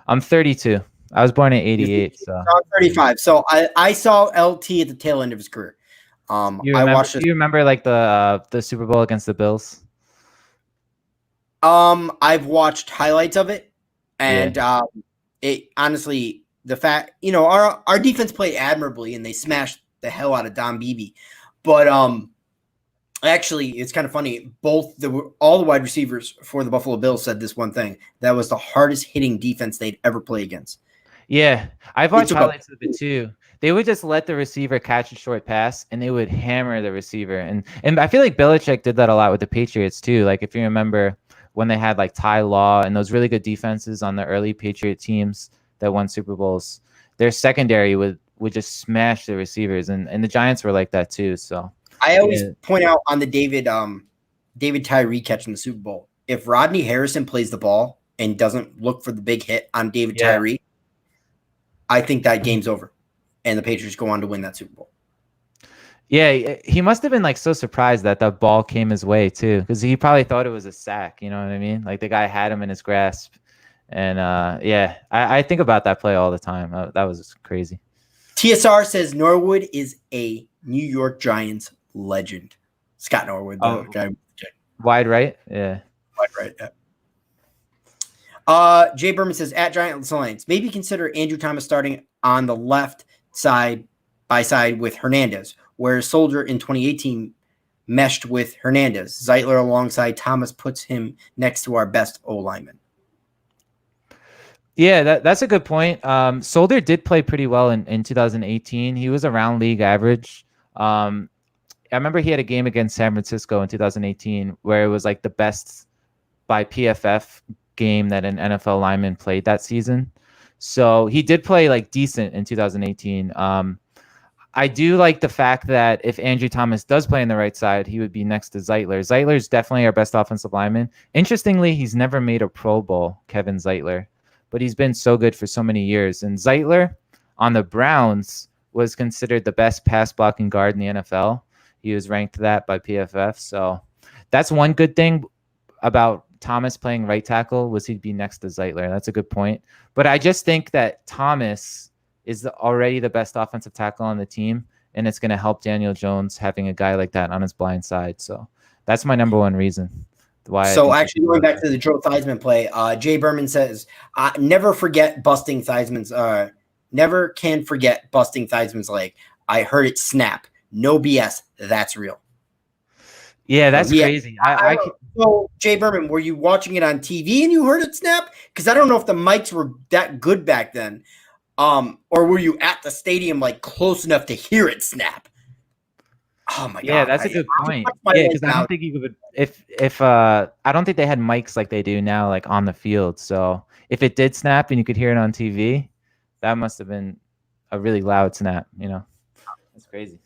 I'm 32. I was born in '88, so I'm 35. So I saw LT at the tail end of his career. Do you remember like the Super Bowl against the Bills? I've watched highlights of it, and it honestly, the fact our defense played admirably and they smashed the hell out of Don Beebe, but actually, it's kind of funny. All the wide receivers for the Buffalo Bills said this one thing: that was the hardest hitting defense they'd ever play against. Yeah, I've watched highlights of it too. They would just let the receiver catch a short pass, and they would hammer the receiver. And I feel like Belichick did that a lot with the Patriots too. Like if you remember when they had like Ty Law and those really good defenses on the early Patriot teams that won Super Bowls, their secondary would just smash the receivers, and the Giants were like that too. So I always point out on the David Tyree catch in the Super Bowl, if Rodney Harrison plays the ball and doesn't look for the big hit on David Tyree, I think that game's over, and the Patriots go on to win that Super Bowl. Yeah, he must have been like so surprised that the ball came his way too, because he probably thought it was a sack. You know what I mean? Like the guy had him in his grasp, and I think about that play all the time. That was crazy. TSR says Norwood is a New York Giants legend. Scott Norwood, the guy. Wide right, yeah. Wide right, yeah. Jay Berman says at Giants Alliance, maybe consider Andrew Thomas starting on the left side by side with Hernandez, where Soldier in 2018 meshed with Hernandez. Zeitler alongside Thomas puts him next to our best O lineman. Yeah, that's a good point. Soldier did play pretty well in 2018. He was around league average. I remember he had a game against San Francisco in 2018 where it was like the best by PFF game that an NFL lineman played that season. So he did play like decent in 2018. I do like the fact that if Andrew Thomas does play on the right side, he would be next to Zeitler. Zeitler is definitely our best offensive lineman. Interestingly, he's never made a Pro Bowl, Kevin Zeitler, but he's been so good for so many years. And Zeitler on the Browns was considered the best pass blocking guard in the NFL. He was ranked that by PFF. So that's one good thing about Thomas playing right tackle, was he'd be next to Zeitler. That's a good point. But I just think that Thomas is already the best offensive tackle on the team, and it's going to help Daniel Jones having a guy like that on his blind side. So that's my number one reason why. So actually, going back to the Joe Theismann play, Jay Berman says, "Never forget busting Theismann's. Never can forget busting Theismann's leg. I heard it snap. No BS. That's real." Yeah, that's crazy. So, Jay Berman, were you watching it on TV and you heard it snap? Because I don't know if the mics were that good back then, or were you at the stadium like close enough to hear it snap? Oh my god! Yeah, that's a good point. Yeah, because I don't think you could. If I don't think they had mics like they do now, like on the field. So if it did snap and you could hear it on TV, that must have been a really loud snap. That's crazy.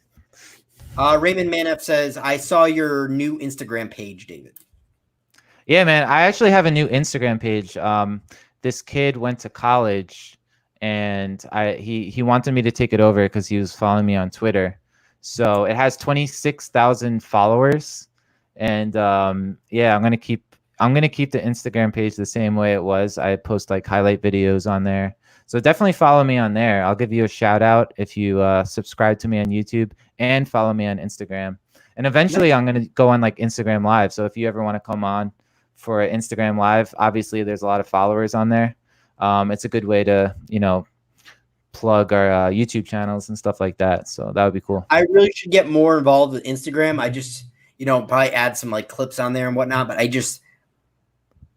Raymond Manef says, "I saw your new Instagram page, David." Yeah, man. I actually have a new Instagram page. This kid went to college, and he wanted me to take it over because he was following me on Twitter. So it has 26,000 followers, and yeah, I'm gonna keep the Instagram page the same way it was. I post like highlight videos on there. So definitely follow me on there. I'll give you a shout out if you subscribe to me on YouTube and follow me on Instagram. And eventually I'm going to go on like Instagram Live. So if you ever want to come on for an Instagram Live, obviously there's a lot of followers on there. It's a good way to, plug our YouTube channels and stuff like that. So that would be cool. I really should get more involved with Instagram. I just, probably add some like clips on there and whatnot. But I don't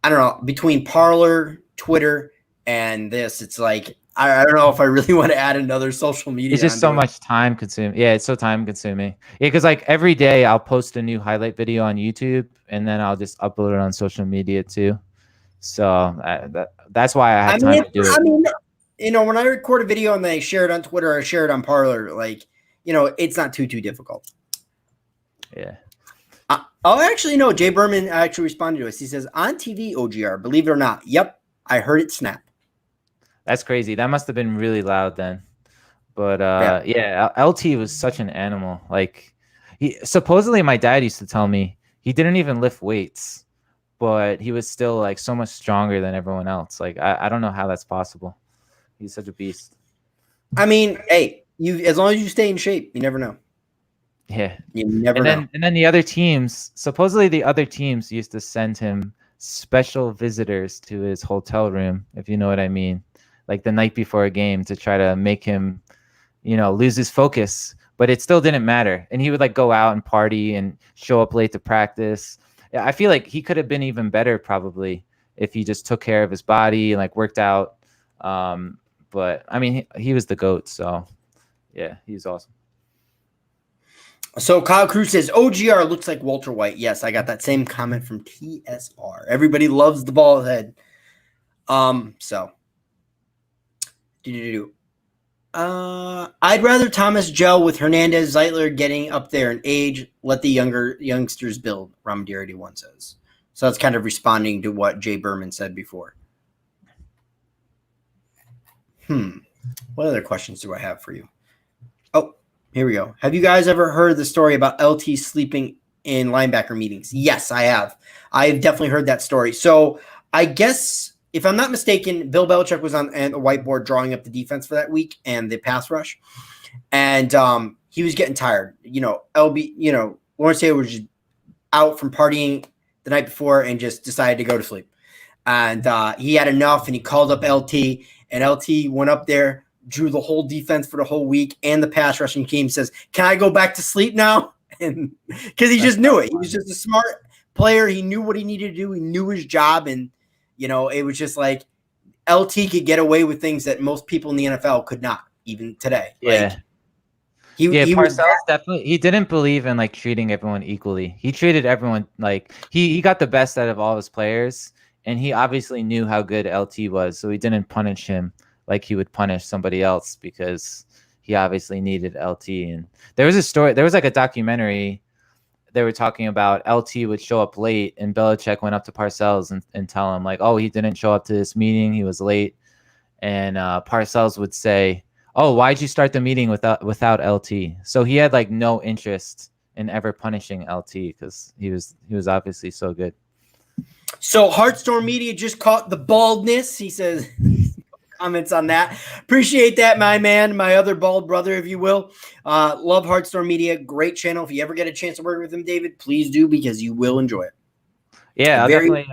know, between Parler, Twitter, and this, it's like I don't know if I really want to add another social media. It's just so much time consuming. Yeah, it's so time consuming. Yeah, because like every day I'll post a new highlight video on YouTube, and then I'll just upload it on social media too. So that's why I have time to do it. I mean, when I record a video and then I share it on Twitter or share it on Parler, like, it's not too difficult. Yeah. Actually, no. Jay Berman actually responded to us. He says, "On TV, OGR, believe it or not. Yep, I heard it snap." That's crazy. That must have been really loud then. But yeah, LT was such an animal. Like, supposedly my dad used to tell me he didn't even lift weights, but he was still like so much stronger than everyone else. Like, I don't know how that's possible. He's such a beast. I mean, hey, as long as you stay in shape, you never know. Yeah, you never know. And then the other teams, supposedly the other teams used to send him special visitors to his hotel room, if you know what I mean, like the night before a game to try to make him, lose his focus. But it still didn't matter. And he would like go out and party and show up late to practice. I feel like he could have been even better probably if he just took care of his body and like worked out. But I mean, he was the GOAT. So yeah, he's awesome. So Kyle Cruz says, OGR looks like Walter White. Yes, I got that same comment from TSR. Everybody loves the bald head. So. I'd rather Thomas gel with Hernandez, Zeitler getting up there in age. Let the youngsters build, Ramadir 81 says. So that's kind of responding to what Jay Berman said before. What other questions do I have for you? Oh, here we go. Have you guys ever heard the story about LT sleeping in linebacker meetings? Yes, I have. I've definitely heard that story. So I guess, if I'm not mistaken, Bill Belichick was on the whiteboard drawing up the defense for that week and the pass rush. And he was getting tired. Lawrence Taylor was just out from partying the night before and just decided to go to sleep. And he had enough, and he called up LT, and LT went up there, drew the whole defense for the whole week and the pass rushing team, says, "Can I go back to sleep now?" And because he just knew it. He was just a smart player. He knew what he needed to do. He knew his job. And, it was just like LT could get away with things that most people in the NFL could not, even today. Yeah. Like, Parcells definitely, he didn't believe in like treating everyone equally. He treated everyone like he got the best out of all his players, and he obviously knew how good LT was, so he didn't punish him like he would punish somebody else because he obviously needed LT. And there was like a documentary. They were talking about LT would show up late, and Belichick went up to Parcells and tell him like, "Oh, he didn't show up to this meeting. He was late." And Parcells would say, "Oh, why'd you start the meeting without LT?" So he had like no interest in ever punishing LT because he was obviously so good. So Heartstorm Media just caught the baldness. He says comments on that. Appreciate that, my man, my other bald brother, if you will. Love Heartstorm Media. Great channel. If you ever get a chance to work with him, David, please do because you will enjoy it. Yeah, I'll definitely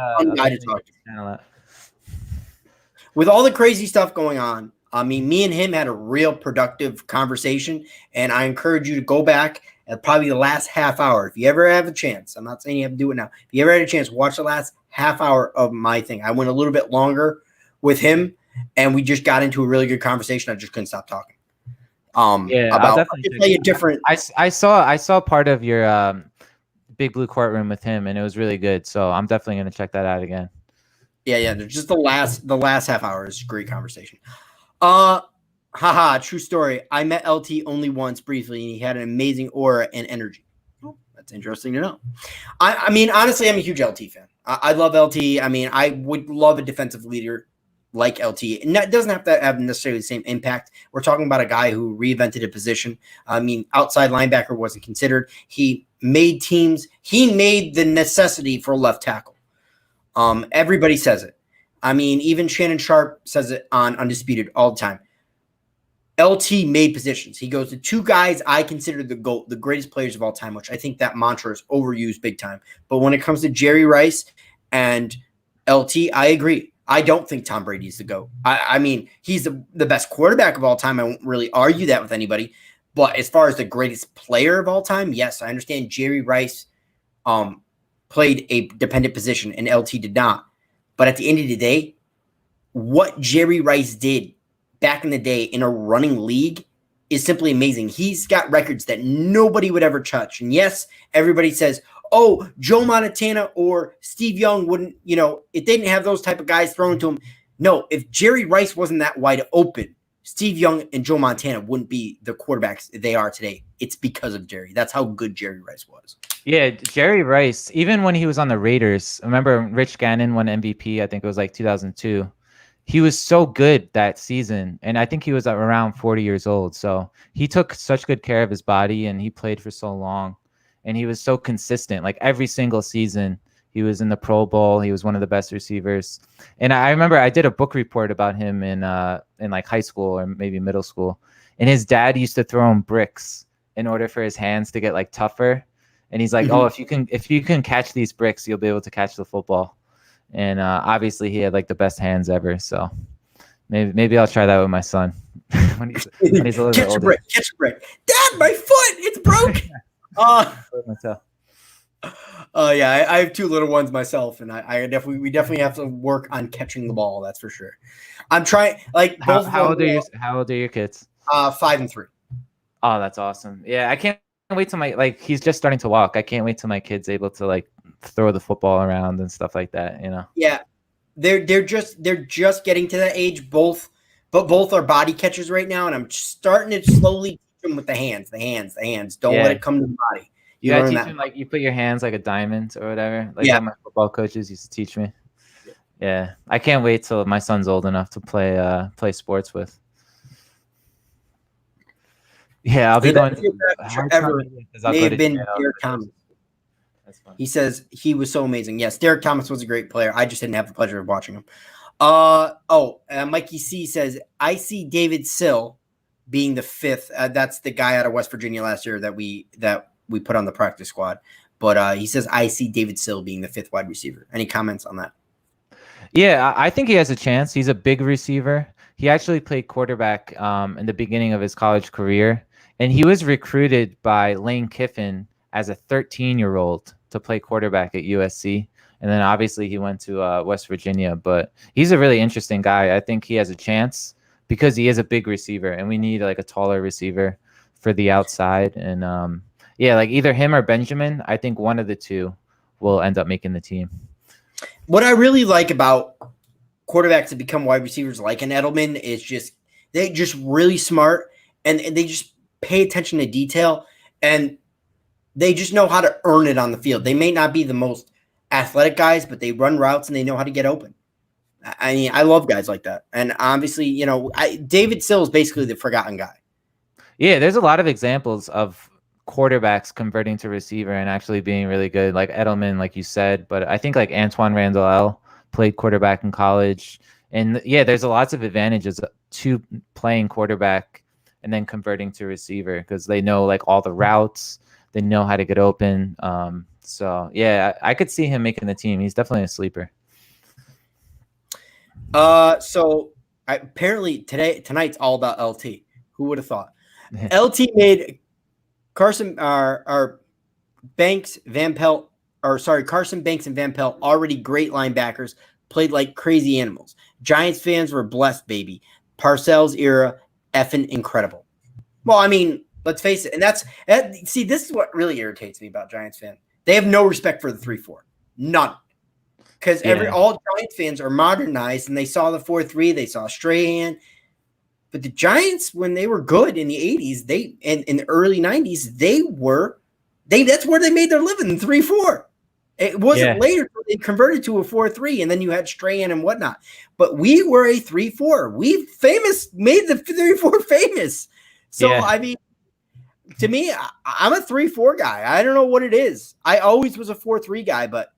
with all the crazy stuff going on. I mean, me and him had a real productive conversation, and I encourage you to go back at probably the last half hour. If you ever have a chance, I'm not saying you have to do it now. If you ever had a chance, watch the last half hour of my thing. I went a little bit longer with him, and we just got into a really good conversation. I just couldn't stop talking. About a different. I saw part of your Big Blue Courtroom with him, and it was really good. So I'm definitely gonna check that out again. Yeah. Just the last half hour is a great conversation. True story. I met LT only once briefly, and he had an amazing aura and energy. Oh, that's interesting to know. I mean, honestly, I'm a huge LT fan. I love LT. I mean, I would love a defensive leader like LT. And that doesn't have to have necessarily the same impact. We're talking about a guy who reinvented a position. I mean, outside linebacker wasn't considered. He made teams. He made the necessity for a left tackle. Everybody says it. I mean, even Shannon Sharp says it on Undisputed all the time. LT made positions. He goes to two guys I consider the GOAT, the greatest players of all time, which I think that mantra is overused big time. But when it comes to Jerry Rice and LT, I agree. I don't think Tom Brady is the GOAT. I mean, he's the best quarterback of all time. I won't really argue that with anybody. But as far as the greatest player of all time, yes, I understand Jerry Rice played a dependent position and LT did not. But at the end of the day, what Jerry Rice did back in the day in a running league is simply amazing. He's got records that nobody would ever touch. And yes, everybody says, oh, Joe Montana or Steve Young wouldn't, if they didn't have those type of guys thrown to him. No, if Jerry Rice wasn't that wide open, Steve Young and Joe Montana wouldn't be the quarterbacks they are today. It's because of Jerry. That's how good Jerry Rice was. Yeah, Jerry Rice, even when he was on the Raiders, remember Rich Gannon won MVP, I think it was like 2002. He was so good that season, and I think he was around 40 years old. So he took such good care of his body, and he played for so long, and he was so consistent. Like every single season, he was in the Pro Bowl. He was one of the best receivers. And I remember I did a book report about him in like high school or maybe middle school, and his dad used to throw him bricks in order for his hands to get like tougher. And he's like, oh, if you can catch these bricks, you'll be able to catch the football. And obviously, he had like the best hands ever. So maybe I'll try that with my son when he's a little bit older. Catch a brick. Dad, my foot, it's broken. Yeah, I have two little ones myself, and we definitely have to work on catching the ball. That's for sure. I'm trying. Like, how old are your kids? 5 and 3. Oh, that's awesome. Yeah, I can't wait till he's just starting to walk. I can't wait till my kid's able to like throw the football around and stuff like that, Yeah. They're just getting to that age, both are body catchers right now, and I'm starting to slowly teach them with the hands. Don't let it come to the body. You gotta teach them, like, you put your hands like a diamond or whatever. Like how my football coaches used to teach me. Yeah. I can't wait till my son's old enough to play sports with. Yeah, I'll be going ever may have been Derek Thomas. He says he was so amazing. Yes, Derek Thomas was a great player. I just didn't have the pleasure of watching him. Mikey C says, I see David Sill being the 5th. That's the guy out of West Virginia last year that we put on the practice squad. But he says, I see David Sill being the 5th wide receiver. Any comments on that? Yeah, I think he has a chance. He's a big receiver. He actually played quarterback in the beginning of his college career. And he was recruited by Lane Kiffin as a 13-year-old to play quarterback at USC. And then obviously he went to West Virginia. But he's a really interesting guy. I think he has a chance because he is a big receiver. And we need like a taller receiver for the outside. And like either him or Benjamin, I think one of the two will end up making the team. What I really like about quarterbacks that become wide receivers like an Edelman is they're just really smart and they just pay attention to detail and they just know how to earn it on the field. They may not be the most athletic guys, but they run routes and they know how to get open. I mean, I love guys like that. And obviously, David Sill is basically the forgotten guy. Yeah, there's a lot of examples of quarterbacks converting to receiver and actually being really good, like Edelman, like you said. But I think like Antoine Randall played quarterback in college. And yeah, there's lots of advantages to playing quarterback and then converting to receiver because they know like all the routes, they know how to get open. So yeah, I could see him making the team. He's definitely a sleeper. So apparently tonight's all about LT. Who would have thought? LT made Carson Banks, Van Pelt, Carson Banks and Van Pelt, already great linebackers, played like crazy animals. Giants fans were blessed, baby. Parcells era, effing incredible. Well, I mean, let's face it, and this is what really irritates me about Giants fans. They have no respect for the 3-4, none. Because all Giants fans are modernized, and they saw the 4-3, they saw Strahan. But the Giants, when they were good in the 80s, and in the early 90s, that's where they made their living, in 3-4. It wasn't later they converted to a 4-3, and then you had Strahan and whatnot. But we were a 3-4. We made the 3-4 famous. So, I mean, to me, I'm a 3-4 guy. I don't know what it is. I always was a 4-3 guy, but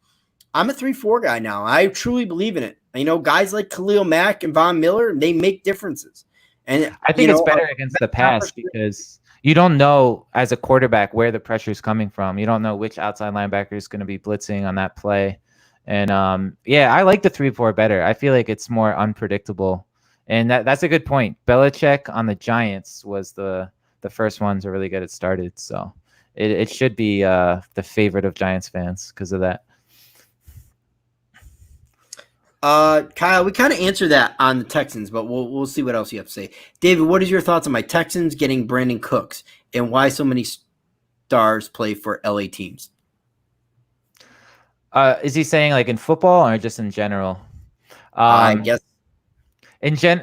I'm a 3-4 guy now. I truly believe in it. You know, guys like Khalil Mack and Von Miller, they make differences. And I think it's better against the pass because you don't know as a quarterback where the pressure is coming from. You don't know which outside linebacker is going to be blitzing on that play. And I like the 3-4 better. I feel like it's more unpredictable. And that's a good point. Belichick on the Giants was the first one to really get it started. So it should be the favorite of Giants fans because of that. Kyle, we kind of answered that on the Texans, but we'll see what else you have to say. David, what is your thoughts on my Texans getting Brandon Cooks and why so many stars play for LA teams? Is he saying like in football or just in general? I guess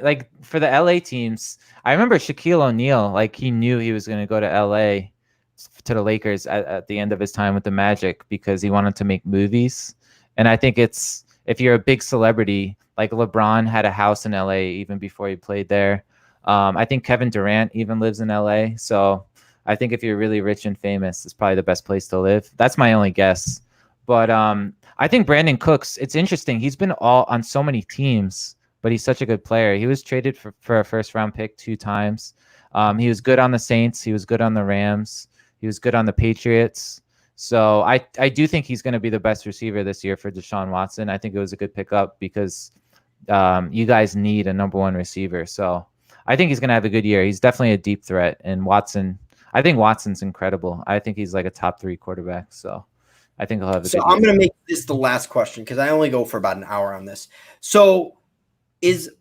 like for the LA teams, I remember Shaquille O'Neal, like he knew he was going to go to LA to the Lakers at the end of his time with the Magic because he wanted to make movies. And I think if you're a big celebrity, like LeBron had a house in LA even before he played there. I think Kevin Durant even lives in LA. So I think if you're really rich and famous, it's probably the best place to live. That's my only guess. But I think Brandon Cooks, it's interesting. He's been on so many teams, but he's such a good player. He was traded for a first-round pick 2 times. He was good on the Saints. He was good on the Rams. He was good on the Patriots. So I do think he's going to be the best receiver this year for Deshaun Watson. I think it was a good pickup because you guys need a number 1 receiver. So I think he's going to have a good year. He's definitely a deep threat. And I think Watson's incredible. I think he's like a top 3 quarterback. So I think he'll have a good year. So I'm going to make this the last question because I only go for about an hour on this. So is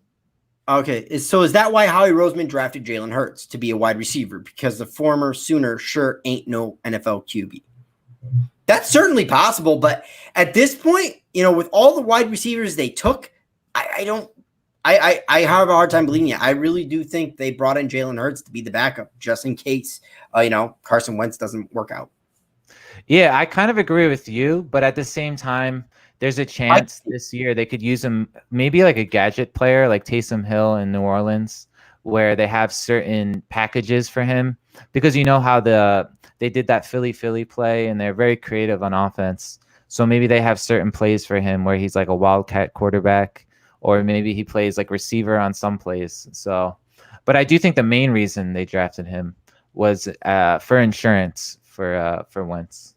that why Howie Roseman drafted Jalen Hurts to be a wide receiver? Because the former Sooner sure ain't no NFL QB. That's certainly possible, but at this point, you know, with all the wide receivers they took, I have a hard time believing it. I really do think they brought in Jalen Hurts to be the backup just in case, Carson Wentz doesn't work out. Yeah, I kind of agree with you, but at the same time, there's a chance this year they could use him maybe like a gadget player like Taysom Hill in New Orleans, where they have certain packages for him because you know how they did that Philly play and they're very creative on offense. So maybe they have certain plays for him where he's like a wildcat quarterback, or maybe he plays like receiver on some plays. So, but I do think the main reason they drafted him was for insurance for Wentz.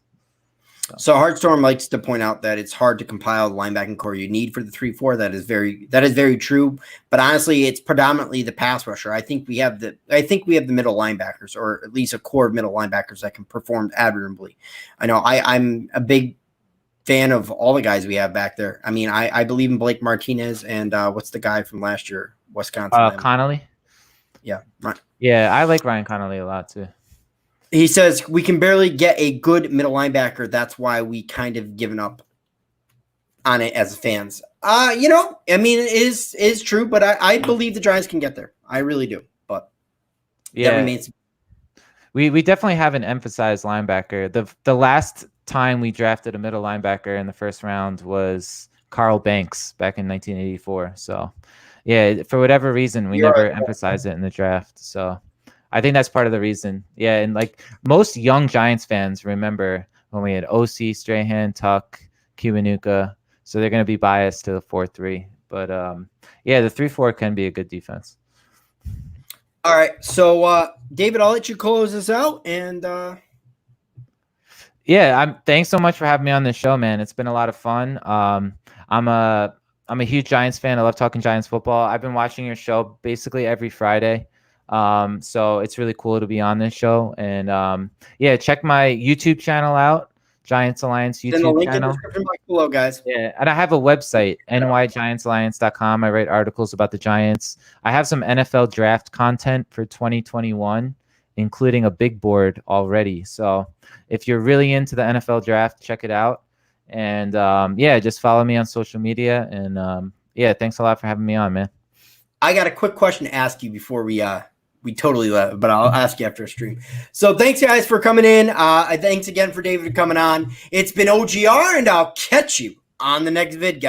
So Heartstorm likes to point out that it's hard to compile the linebacking core you need for the 3-4. That is very true. But honestly, it's predominantly the pass rusher. I think we have the middle linebackers, or at least a core of middle linebackers that can perform admirably. I know I'm a big fan of all the guys we have back there. I mean, I believe in Blake Martinez and what's the guy from last year, Wisconsin? Connolly. Yeah, right. Yeah, I like Ryan Connolly a lot too. He says we can barely get a good middle linebacker. That's why we kind of given up on it as fans. I mean, it is true, but I believe the Giants can get there. I really do. But yeah, that remains. We definitely haven't emphasized linebacker. The last time we drafted a middle linebacker in the first round was Carl Banks back in 1984. So yeah, for whatever reason, we never emphasized it in the draft. So I think that's part of the reason. Yeah, and like most young Giants fans remember when we had OC, Strahan, Tuck, Kiwanuka, so they're going to be biased to the 4-3. But yeah, the 3-4 can be a good defense. All right, so David, I'll let you close this out, and yeah, thanks so much for having me on this show, man. It's been a lot of fun. I'm a huge Giants fan. I love talking Giants football. I've been watching your show basically every Friday. So it's really cool to be on this show. And yeah, check my YouTube channel out, Giants Alliance YouTube then the link channel. in the description box below, guys. Yeah, and I have a website, nygiantsalliance.com. I write articles about the Giants. I have some NFL draft content for 2021, including a big board already. So if you're really into the NFL draft, check it out. And yeah, just follow me on social media. And yeah, thanks a lot for having me on, man. I got a quick question to ask you before we totally left, but I'll ask you after a stream. So thanks, guys, for coming in. Thanks again for David coming on. It's been OGR, and I'll catch you on the next vid, guys.